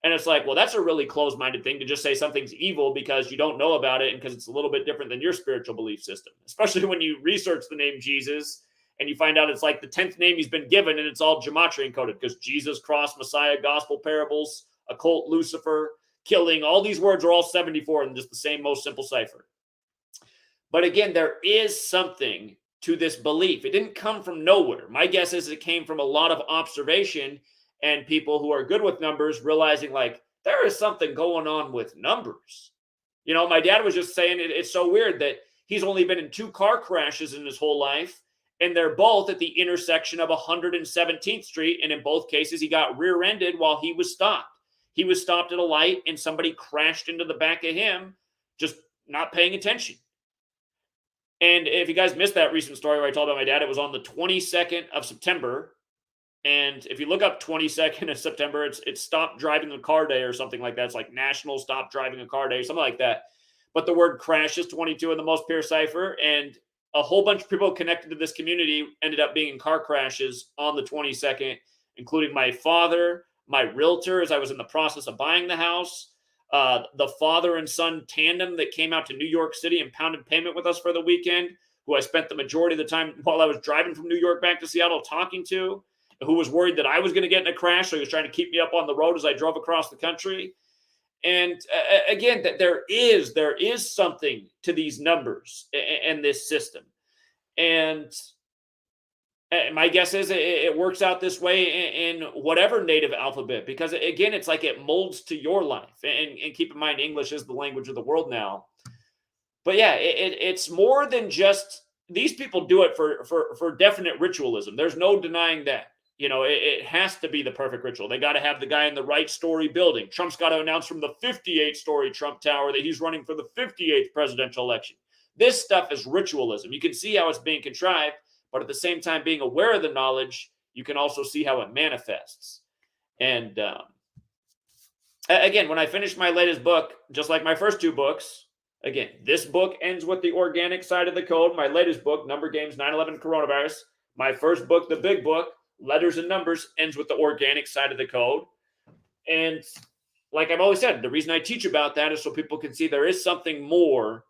And it's like, well, that's a really closed-minded thing to just say something's evil because you don't know about it and because it's a little bit different than your spiritual belief system, especially when you research the name Jesus and you find out it's like the 10th name he's been given and it's all gematria encoded because Jesus, cross, Messiah, gospel parables, occult, Lucifer, killing, all these words are all 74 in just the same most simple cipher. But again, there is something to this belief. It didn't come from nowhere. My guess is it came from a lot of observation and people who are good with numbers realizing like there is something going on with numbers. You know, my dad was just saying it's so weird that he's only been in 2 car crashes in his whole life, and they're both at the intersection of 117th Street. And in both cases, he got rear-ended while he was stopped. He was stopped at a light, and somebody crashed into the back of him, just not paying attention. And if you guys missed that recent story where I told about my dad, it was on the 22nd of September. And if you look up 22nd of September, it's Stop Driving a Car Day or something like that. It's like National Stop Driving a Car Day, something like that. But the word crash is 22 in the most pure cipher. And a whole bunch of people connected to this community ended up being in car crashes on the 22nd, including my father, my realtor, as I was in the process of buying the house, the father and son tandem that came out to New York City and pounded payment with us for the weekend, who I spent the majority of the time while I was driving from New York back to Seattle talking to, who was worried that I was going to get in a crash. So he was trying to keep me up on the road as I drove across the country. And again, that there is something to these numbers and this system. And my guess is it works out this way in whatever native alphabet, because again, it's like it molds to your life. And keep in mind, English is the language of the world now. But yeah, it's more than just, these people do it for definite ritualism. There's no denying that. You know, it has to be the perfect ritual. They got to have the guy in the right story building. Trump's got to announce from the 58-story Trump Tower that he's running for the 58th presidential election. This stuff is ritualism. You can see how it's being contrived, but at the same time, being aware of the knowledge, you can also see how it manifests. And again, when I finished my latest book, just like my first 2 books, again, this book ends with the organic side of the code. My latest book, Number Games 9/11 Coronavirus. My first book, the big book, Letters and Numbers, ends with the organic side of the code. And like I've always said, the reason I teach about that is so people can see there is something more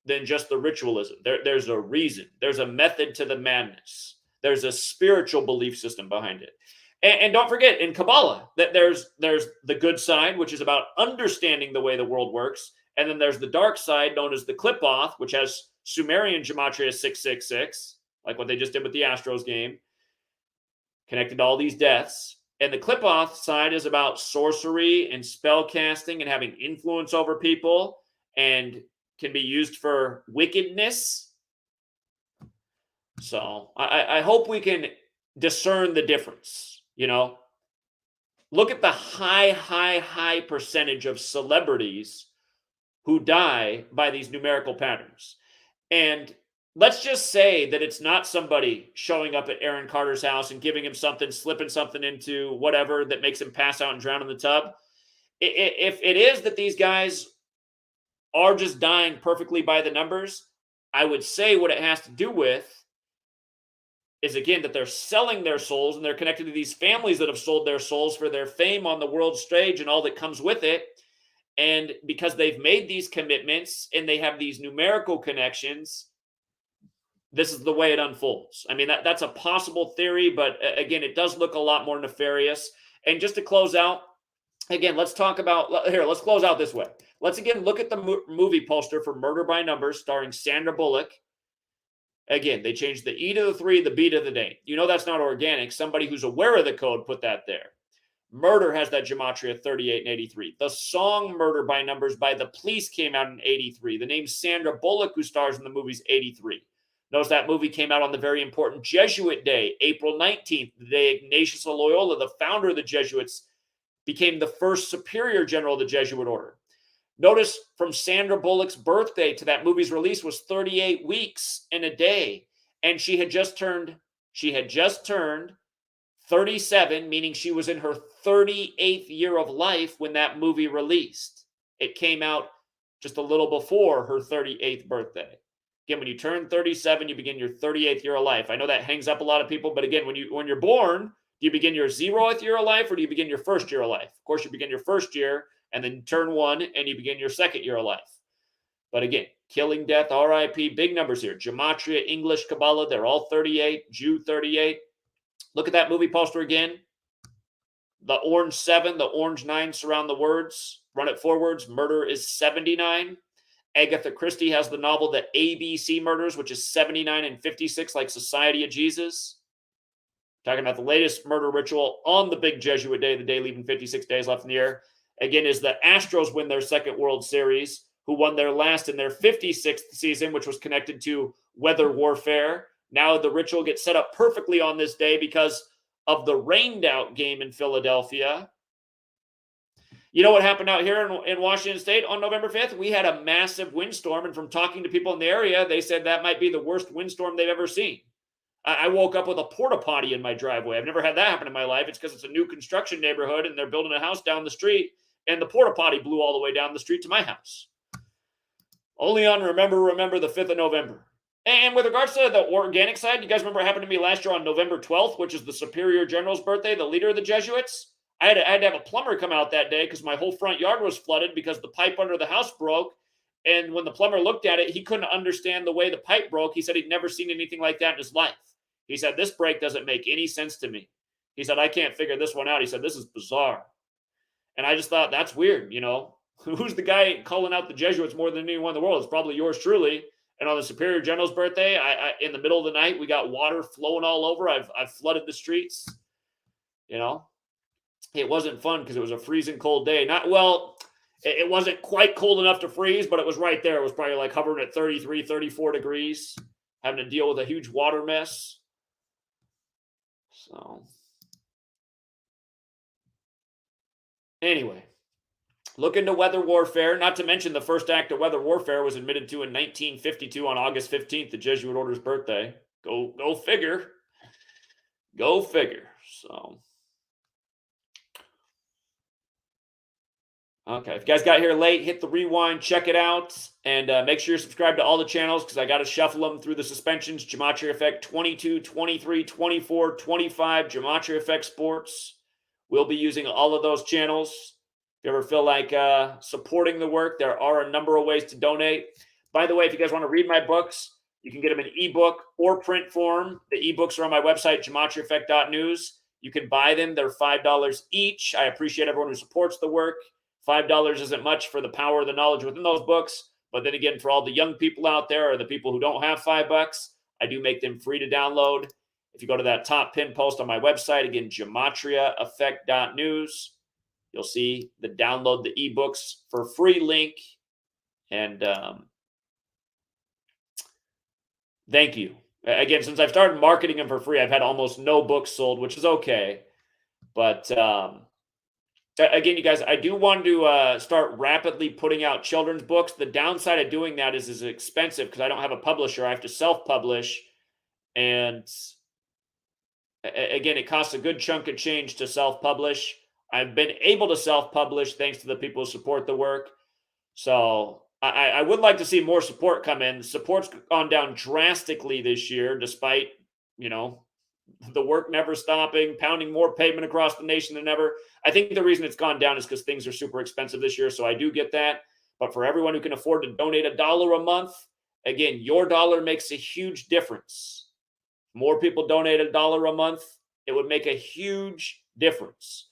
than just the ritualism. There's a reason. There's a method to the madness. There's a spiritual belief system behind it. And don't forget, in Kabbalah, that there's the good side, which is about understanding the way the world works. And then there's the dark side, known as the Clipoth, which has Sumerian gematria 666, like what they just did with the Astros game, connected to all these deaths. And the Clipoth side is about sorcery and spell casting and having influence over people, and can be used for wickedness. So I hope we can discern the difference. You know, look at the high percentage of celebrities who die by these numerical patterns. And let's just say that it's not somebody showing up at Aaron Carter's house and giving him something, slipping something into whatever that makes him pass out and drown in the tub. If it is that these guys are just dying perfectly by the numbers, I would say what it has to do with is, again, that they're selling their souls, and they're connected to these families that have sold their souls for their fame on the world stage and all that comes with it. And because they've made these commitments and they have these numerical connections, this is the way it unfolds. I mean, that's a possible theory, but again, it does look a lot more nefarious. And just to close out, again, let's close out this way. Let's again look at the movie poster for Murder by Numbers starring Sandra Bullock. Again, they changed the E to the 3, the B to the D. You know that's not organic. Somebody who's aware of the code put that there. Murder has that gematria 38 and 83. The song Murder by Numbers by The Police came out in 83. The name Sandra Bullock, who stars in the movie, is 83. Notice that movie came out on the very important Jesuit Day, April 19th, the day Ignatius of Loyola, the founder of the Jesuits, became the first superior general of the Jesuit order. Notice from Sandra Bullock's birthday to that movie's release was 38 weeks and a day. And she had just turned 37, meaning she was in her 38th year of life when that movie released. It came out just a little before her 38th birthday. Again, when you turn 37, you begin your 38th year of life. I know that hangs up a lot of people, but again, when you're born, do you begin your 0th year of life, or do you begin your first year of life? Of course, you begin your first year, and then turn 1, and you begin your 2nd year of life. But again, killing, death, RIP, big numbers here. Gematria, English, Kabbalah, they're all 38. Jew, 38. Look at that movie poster again. The orange 7, the orange 9 surround the words. Run it forwards. Murder is 79. Agatha Christie has the novel The ABC Murders, which is 79 and 56, like Society of Jesus. Talking about the latest murder ritual on the big Jesuit day, the day leaving 56 days left in the year. Again, is the Astros win their second World Series, who won their last in their 56th season, which was connected to weather warfare. Now the ritual gets set up perfectly on this day because of the rained out game in Philadelphia. You know what happened out here in Washington State on November 5th? We had a massive windstorm, and from talking to people in the area, they said that might be the worst windstorm they've ever seen. I woke up with a porta potty in my driveway. I've never had that happen in my life. It's because it's a new construction neighborhood, and they're building a house down the street, and the porta potty blew all the way down the street to my house. Only on Remember the 5th of November. And with regards to the organic side, you guys remember what happened to me last year on November 12th, which is the Superior General's birthday, the leader of the Jesuits? I had to have a plumber come out that day because my whole front yard was flooded because the pipe under the house broke. And when the plumber looked at it, he couldn't understand the way the pipe broke. He said he'd never seen anything like that in his life. He said, this break doesn't make any sense to me. He said, I can't figure this one out. He said, this is bizarre. And I just thought, that's weird, you know. Who's the guy calling out the Jesuits more than anyone in the world? It's probably yours truly. And on the Superior General's birthday, I in the middle of the night, we got water flowing all over. I've flooded the streets. You know, it wasn't fun because it was a freezing cold day. It wasn't quite cold enough to freeze, but it was right there. It was probably like hovering at 33, 34 degrees, having to deal with a huge water mess. So, anyway, look into weather warfare. Not to mention the first act of weather warfare was admitted to in 1952 on August 15th, the Jesuit order's birthday. Go figure. Go figure. So, okay, if you guys got here late, hit the rewind, check it out, and make sure you're subscribed to all the channels because I got to shuffle them through the suspensions. Gematria Effect 22, 23, 24, 25, Gematria Effect Sports. We'll be using all of those channels. If you ever feel like supporting the work, there are a number of ways to donate. By the way, if you guys want to read my books, you can get them in ebook or print form. The ebooks are on my website, GematriaEffect.news. You can buy them. They're $5 each. I appreciate everyone who supports the work. $5 isn't much for the power of the knowledge within those books. But then again, for all the young people out there or the people who don't have $5, I do make them free to download. If you go to that top pin post on my website, again, GematriaEffect.news, you'll see the download the ebooks for free link. And thank you. Again, since I've started marketing them for free, I've had almost no books sold, which is okay. But again, you guys, I do want to start rapidly putting out children's books. The downside of doing that is it's expensive because I don't have a publisher. I have to self-publish. And again, it costs a good chunk of change to self-publish. I've been able to self-publish thanks to the people who support the work. So I would like to see more support come in. Support's gone down drastically this year, despite, you know, the work never stopping, pounding more pavement across the nation than ever. I think the reason it's gone down is because things are super expensive this year. So I do get that. But for everyone who can afford to donate $1 a month, again, your dollar makes a huge difference. More people donate $1 a month, it would make a huge difference.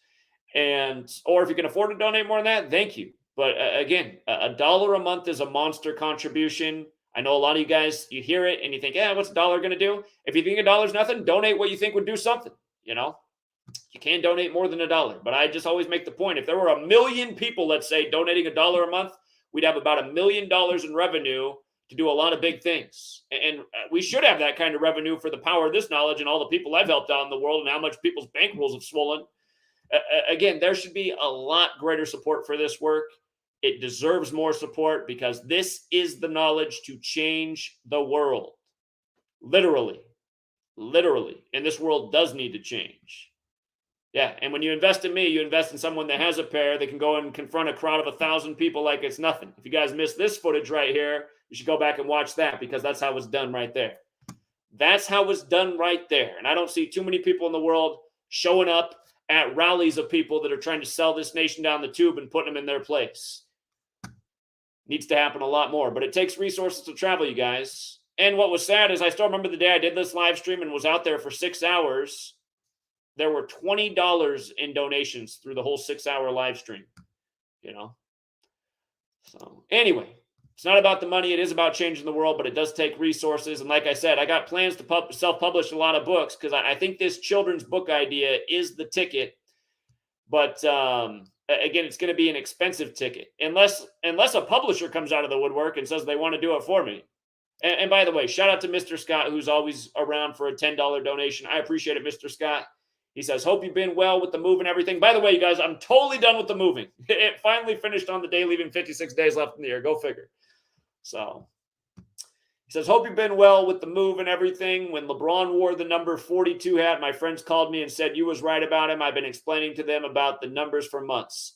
And, or if you can afford to donate more than that, thank you. But again, $1 a month is a monster contribution. I know a lot of you guys, you hear it and you think, yeah, what's a dollar going to do? If you think $1 is nothing, donate what you think would do something. You know, you can donate more than $1. But I just always make the point, if there were 1 million people, let's say, donating $1 a month, we'd have about $1 million in revenue to do a lot of big things. And we should have that kind of revenue for the power of this knowledge and all the people I've helped out in the world and how much people's bankrolls have swollen. Again, there should be a lot greater support for this work. It deserves more support because this is the knowledge to change the world. Literally. And this world does need to change. Yeah, and when you invest in me, you invest in someone that has a pair that can go and confront a crowd of 1,000 people like it's nothing. If you guys missed this footage right here, you should go back and watch that because that's how it's done right there. That's how it's done right there. And I don't see too many people in the world showing up at rallies of people that are trying to sell this nation down the tube and putting them in their place. Needs to happen a lot more, but it takes resources to travel, you guys. And what was sad is I still remember the day I did this live stream and was out there for 6 hours. There were $20 in donations through the whole 6-hour live stream, you know. So anyway, It's not about the money. It is about changing the world, but it does take resources. And like I said, I got plans to self-publish a lot of books because I think this children's book idea is the ticket. But again, it's going to be an expensive ticket unless a publisher comes out of the woodwork and says they want to do it for me. And by the way, shout out to Mr. Scott, who's always around for a $10 donation. I appreciate it, Mr. Scott. He says, hope you've been well with the move and everything. By the way, you guys, I'm totally done with the moving. It finally finished on the day, leaving 56 days left in the year. Go figure. So he says, hope you've been well with the move and everything. When LeBron wore the number 42 hat, my friends called me and said, you was right about him. I've been explaining to them about the numbers for months.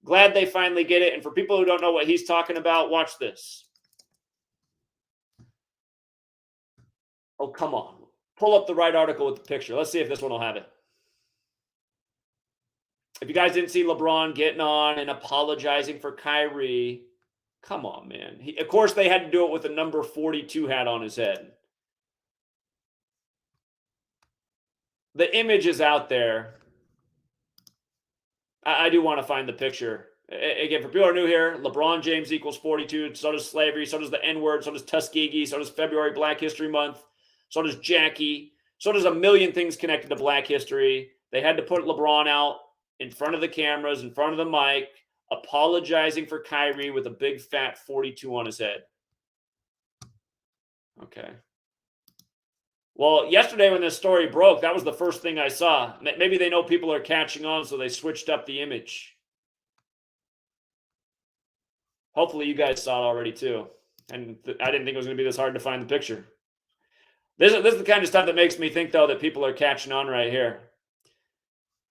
Glad they finally get it. And for people who don't know what he's talking about, watch this. Oh, come on. Pull up the right article with the picture. Let's see if this one will have it. If you guys didn't see LeBron getting on and apologizing for Kyrie, come on, man. Of course, they had to do it with a number 42 hat on his head. The image is out there. I do want to find the picture. Again, for people who are new here, LeBron James equals 42. So does slavery. So does the N-word. So does Tuskegee. So does February Black History Month. So does Jackie. So does a million things connected to Black history. They had to put LeBron out in front of the cameras, in front of the mic, apologizing for Kyrie with a big fat 42 on his head. Okay. Well, yesterday when this story broke, that was the first thing I saw. Maybe they know people are catching on, so they switched up the image. Hopefully you guys saw it already too. And I didn't think it was going to be this hard to find the picture. This is the kind of stuff that makes me think, though, that people are catching on right here.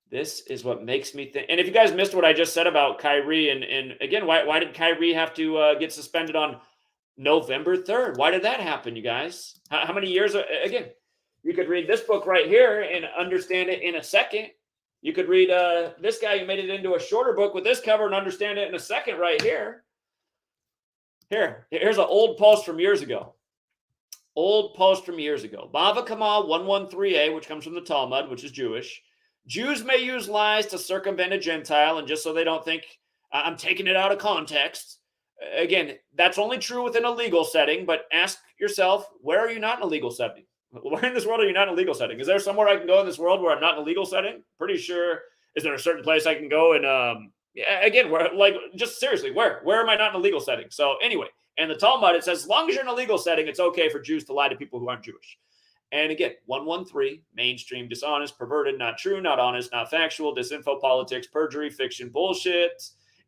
This is what makes me think. And if you guys missed what I just said about Kyrie, and again, why did Kyrie have to get suspended on November 3rd? Why did that happen, you guys? How many years? Again, you could read this book right here and understand it in a second. You could read this guy who made it into a shorter book with this cover and understand it in a second right here. Here's an old post from years ago. Old post from years ago. Bava Kamal 113a, which comes from the Talmud, which is Jewish. Jews may use lies to circumvent a Gentile, and just so they don't think I'm taking it out of context. Again, that's only true within a legal setting, but ask yourself, where are you not in a legal setting? Where in this world are you not in a legal setting? Is there somewhere I can go in this world where I'm not in a legal setting? Pretty sure. Is there a certain place I can go and again, where, like, just seriously, where am I not in a legal setting? So anyway, and the Talmud, it says, as long as you're in a legal setting, it's okay for Jews to lie to people who aren't Jewish. And again, 113, mainstream, dishonest, perverted, not true, not honest, not factual, disinfo, politics, perjury, fiction, bullshit,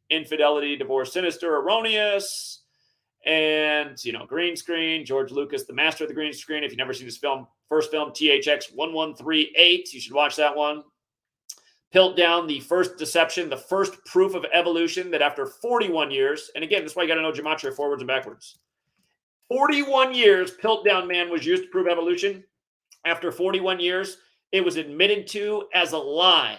infidelity, divorce, sinister, erroneous, and, green screen, George Lucas, the master of the green screen. If you've never seen his first film, THX 1138, you should watch that one. Piltdown, the first deception, the first proof of evolution that after 41 years, and again, that's why you got to know gematria forwards and backwards. 41 years, Piltdown Man was used to prove evolution. After 41 years, it was admitted to as a lie.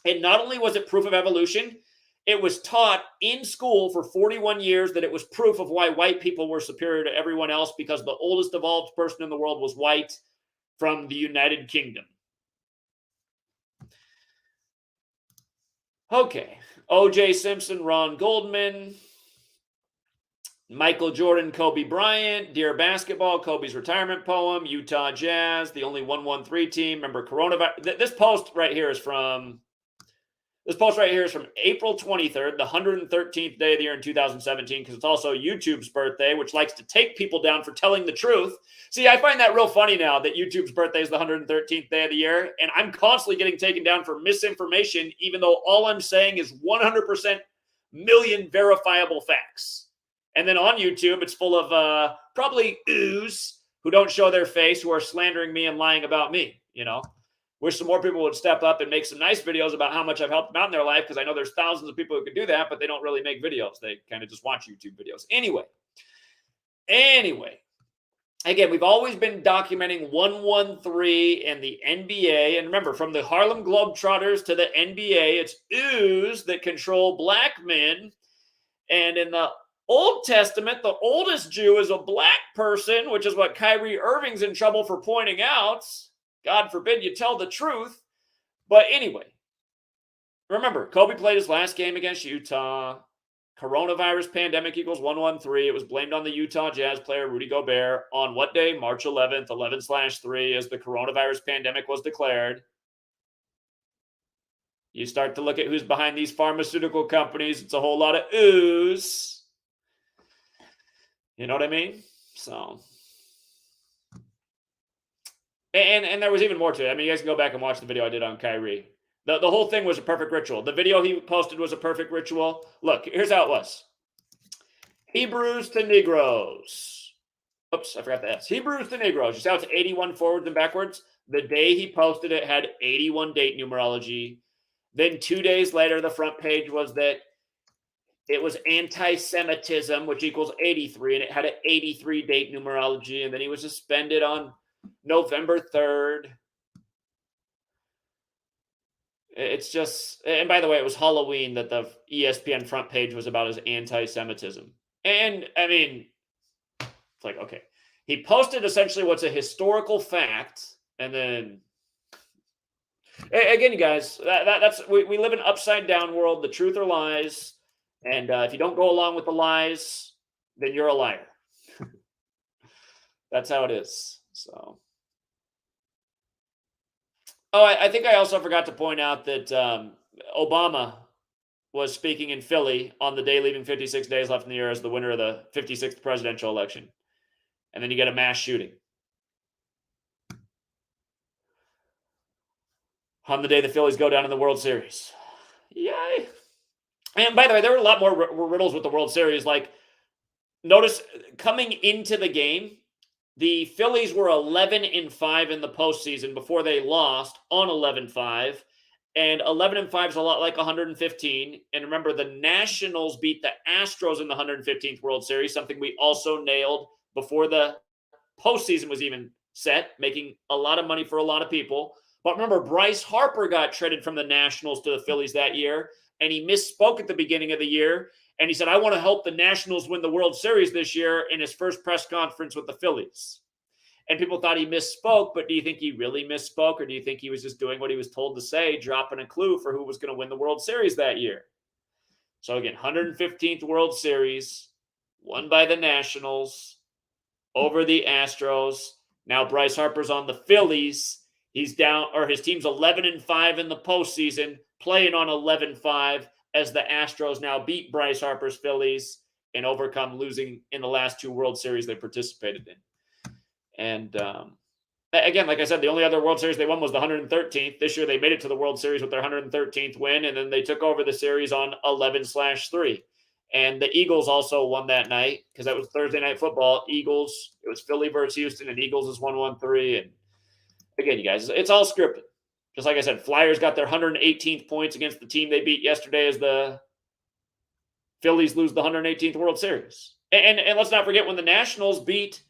And not only was it proof of evolution, it was taught in school for 41 years that it was proof of why white people were superior to everyone else, because the oldest evolved person in the world was white from the United Kingdom. Okay. O.J. Simpson, Ron Goldman, Michael Jordan, Kobe Bryant, Dear Basketball, Kobe's retirement poem, Utah Jazz, the only 113 team. Remember coronavirus. This post right here is from April 23rd, the 113th day of the year in 2017, because it's also YouTube's birthday, which likes to take people down for telling the truth. See, I find that real funny now that YouTube's birthday is the 113th day of the year, and I'm constantly getting taken down for misinformation, even though all I'm saying is 100% million verifiable facts. And then on YouTube, it's full of probably ooze who don't show their face, who are slandering me and lying about me, Wish some more people would step up and make some nice videos about how much I've helped them out in their life, because I know there's thousands of people who could do that, but they don't really make videos. They kind of just watch YouTube videos. Anyway, again, we've always been documenting 113 and the NBA. And remember, from the Harlem Globetrotters to the NBA, it's ooze that control black men. And in the Old Testament, the oldest Jew is a black person, which is what Kyrie Irving's in trouble for pointing out. God forbid you tell the truth. But anyway, remember, Kobe played his last game against Utah. coronavirus pandemic equals 113. It was blamed on the Utah Jazz player Rudy Gobert on what day? March 11th, 11/3, as the coronavirus pandemic was declared. You start to look at who's behind these pharmaceutical companies. It's a whole lot of ooze. You know what I mean? So, and there was even more to it. I mean, you guys can go back and watch the video I did on Kyrie. The whole thing was a perfect ritual. The video he posted was a perfect ritual. Look, here's how it was. Hebrews to Negroes. Oops, I forgot the S. Hebrews to Negroes. You see how it's 81 forwards and backwards? The day he posted it had 81 date numerology. Then 2 days later, the front page was that it was anti-Semitism, which equals 83, and it had an 83 date numerology. And then he was suspended on November 3rd. It's just, and by the way, it was Halloween that the ESPN front page was about his anti-Semitism. And I mean, it's like, okay, he posted essentially what's a historical fact, and then again, you guys, that's we live in an upside down world. The truth or lies, and if you don't go along with the lies, then you're a liar. That's how it is. So, oh, I think I also forgot to point out that Obama was speaking in Philly on the day leaving 56 days left in the year as the winner of the 56th presidential election, and then you get a mass shooting on the day the Phillies go down in the World Series. Yay. And by the way, there were a lot more riddles with the World Series. Like, notice coming into the game, the Phillies were 11-5 in the postseason before they lost on 11-5. And 11-5 is a lot like 115. And remember, the Nationals beat the Astros in the 115th World Series, something we also nailed before the postseason was even set, making a lot of money for a lot of people. But remember, Bryce Harper got traded from the Nationals to the Phillies that year, and he misspoke at the beginning of the year. And he said, I want to help the Nationals win the World Series this year in his first press conference with the Phillies. And people thought he misspoke, but do you think he really misspoke, or do you think he was just doing what he was told to say, dropping a clue for who was going to win the World Series that year? So again, 115th World Series, won by the Nationals over the Astros. Now Bryce Harper's on the Phillies. He's down, or his team's 11-5 in the postseason, playing on 11-5 as the Astros now beat Bryce Harper's Phillies and overcome losing in the last two World Series they participated in. And again, like I said, the only other World Series they won was the 113th. This year they made it to the World Series with their 113th win, and then they took over the series on 11/3. And the Eagles also won that night because that was Thursday Night Football. Eagles, it was Philly versus Houston, and Eagles is 1-1-3. And again, you guys, it's all scripted. Just like I said, Flyers got their 118th points against the team they beat yesterday as the Phillies lose the 118th World Series. And let's not forget when the Nationals beat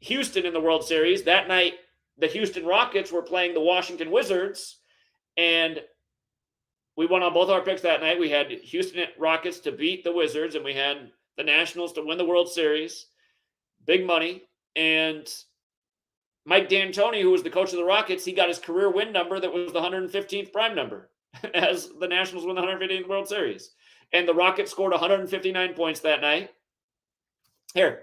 Houston in the World Series, that night the Houston Rockets were playing the Washington Wizards, and we won on both our picks that night. We had Houston Rockets to beat the Wizards, and we had the Nationals to win the World Series. Big money. And Mike D'Antoni, who was the coach of the Rockets, he got his career win number that was the 115th prime number as the Nationals won the 115th World Series. And the Rockets scored 159 points that night. Here,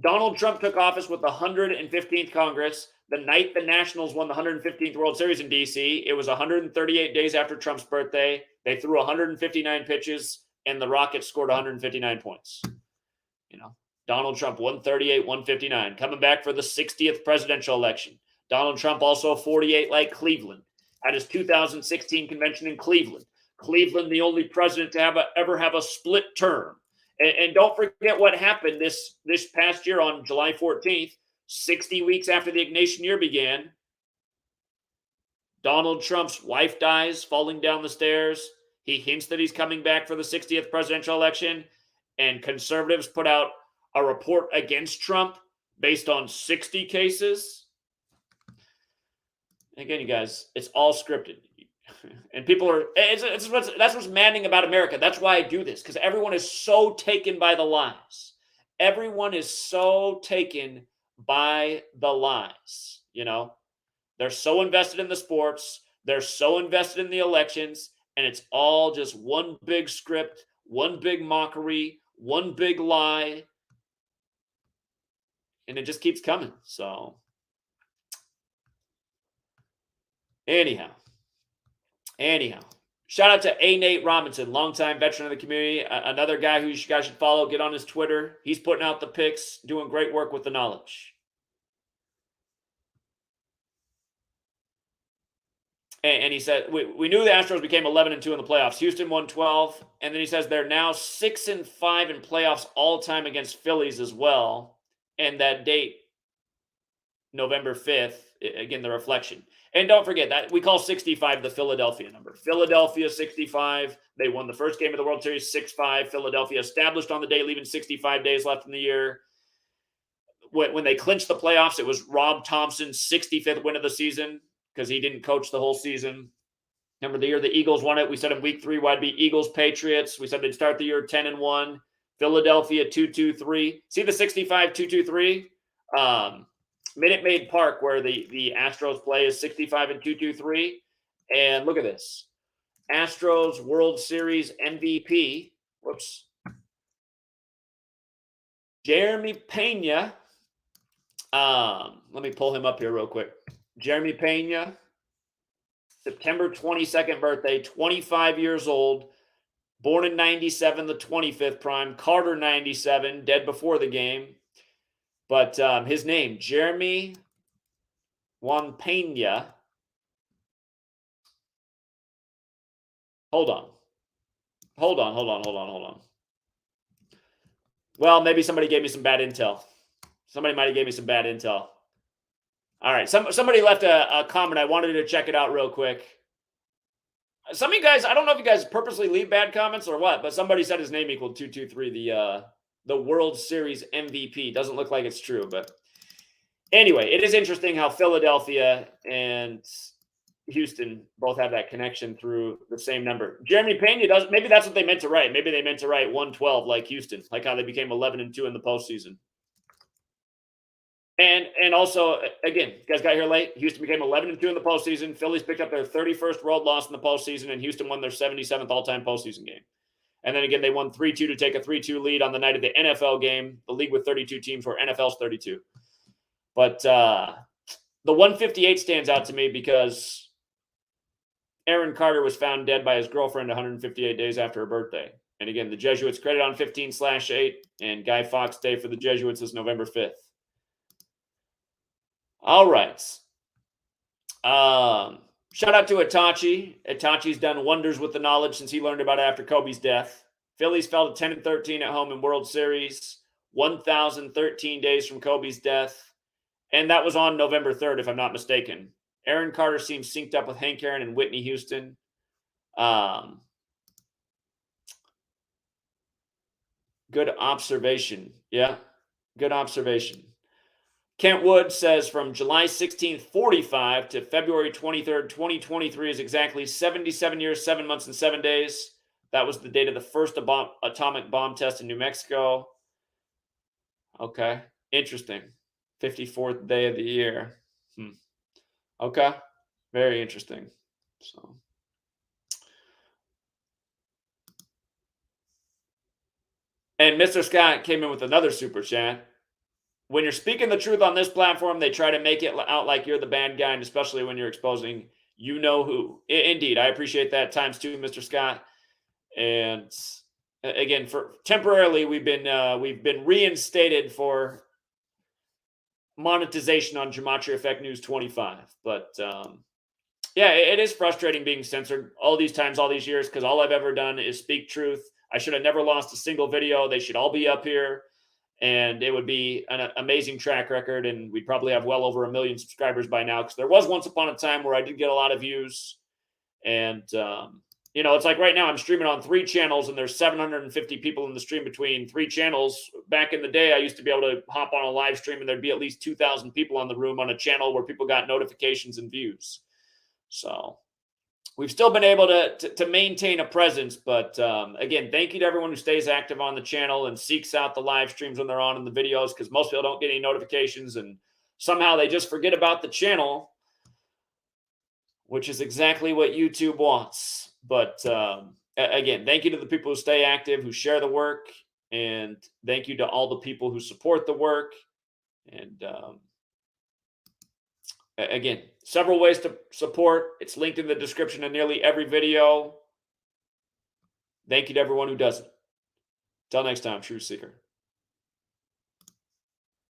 Donald Trump took office with the 115th Congress. The night the Nationals won the 115th World Series in D.C., it was 138 days after Trump's birthday. They threw 159 pitches, and the Rockets scored 159 points. Donald Trump, 138, 159, coming back for the 60th presidential election. Donald Trump also 48 like Cleveland, at his 2016 convention in Cleveland. Cleveland, the only president to ever have a split term. And don't forget what happened this past year on July 14th, 60 weeks after the Ignatian year began. Donald Trump's wife dies falling down the stairs. He hints that he's coming back for the 60th presidential election. And conservatives put out a report against Trump based on 60 cases. Again, you guys, it's all scripted. And people are, that's what's maddening about America. That's why I do this, because everyone is so taken by the lies. Everyone is so taken by the lies. They're so invested in the sports. They're so invested in the elections. And it's all just one big script, one big mockery, one big lie. And it just keeps coming. So, anyhow. Shout out to A. Nate Robinson, longtime veteran of the community. Another guy who you guys should follow. Get on his Twitter. He's putting out the pics, doing great work with the knowledge. And he said, we knew the Astros became 11-2 in the playoffs. Houston won 12. And then he says they're now 6-5 in playoffs all time against Phillies as well. And that date, November 5th, again, the reflection. And don't forget that we call 65 the Philadelphia number. Philadelphia 65. They won the first game of the World Series 6-5. Philadelphia established on the day, leaving 65 days left in the year. When they clinched the playoffs, it was Rob Thompson's 65th win of the season because he didn't coach the whole season. Remember the year the Eagles won it? We said in week 3, why'd be Eagles Patriots. We said they'd start the year 10-1. Philadelphia 2-2-3. See the 65-2-2-3? Minute Maid Park, where the Astros play, is 65-2-2-3. And look at this. Astros World Series MVP. Whoops. Jeremy Pena. Let me pull him up here real quick. Jeremy Pena, September 22nd birthday, 25 years old. Born in 97, the 25th prime. Carter 97, dead before the game. But his name, Jeremy Juan Pena. Hold on. Well, maybe somebody gave me some bad intel. Somebody might have gave me some bad intel. All right. Somebody left a comment. I wanted to check it out real quick. Some of you guys, I don't know if you guys purposely leave bad comments or what, but somebody said his name equaled 223, the World Series MVP. Doesn't look like it's true, but anyway, it is interesting how Philadelphia and Houston both have that connection through the same number. Jeremy Pena does. Maybe that's what they meant to write. Maybe they meant to write 112 like Houston, like how they became 11-2 in the postseason. And also, again, you guys got here late. Houston became 11-2 in the postseason. Phillies picked up their 31st road loss in the postseason, and Houston won their 77th all-time postseason game. And then again, they won 3-2 to take a 3-2 lead on the night of the NFL game. The league with 32 teams, where NFL's 32. But the 158 stands out to me because Aaron Carter was found dead by his girlfriend 158 days after her birthday. And again, the Jesuits credit on 15/8, and Guy Fawkes Day for the Jesuits is November 5th. All right. Shout out to Itachi. Itachi's done wonders with the knowledge since he learned about it after Kobe's death. Phillies fell to 10-13 at home in World Series, 1,013 days from Kobe's death. And that was on November 3rd, if I'm not mistaken. Aaron Carter seems synced up with Hank Aaron and Whitney Houston. Good observation. Yeah, good observation. Kent Wood says from July 16th, 45 to February 23rd, 2023 is exactly 77 years, 7 months, and 7 days. That was the date of the first atomic bomb test in New Mexico. Okay, interesting. 54th day of the year. Okay, very interesting. So, and Mr. Scott came in with another super chat. When you're speaking the truth on this platform, they try to make it out like you're the bad guy, and especially when you're exposing you know who. Indeed, I appreciate that ×2, Mr. Scott. And again, for temporarily, we've been reinstated for monetization on GematriaEffectNews 25. But yeah, it is frustrating being censored all these times, all these years, because all I've ever done is speak truth. I should have never lost a single video. They should all be up here. And it would be an amazing track record, and we'd probably have well over 1 million subscribers by now, because there was once upon a time where I did get a lot of views. And, you know, it's like right now I'm streaming on 3 channels, and there's 750 people in the stream between 3 channels. Back in the day, I used to be able to hop on a live stream, and there'd be at least 2,000 people on the room on a channel where people got notifications and views. So we've still been able to maintain a presence, but again, thank you to everyone who stays active on the channel and seeks out the live streams when they're on in the videos, because most people don't get any notifications, and somehow they just forget about the channel, which is exactly what YouTube wants. But again, thank you to the people who stay active, who share the work, and thank you to all the people who support the work. And again, several ways to support. It's linked in the description of nearly every video. Thank you to everyone who does it. Till next time, Truth Seeker.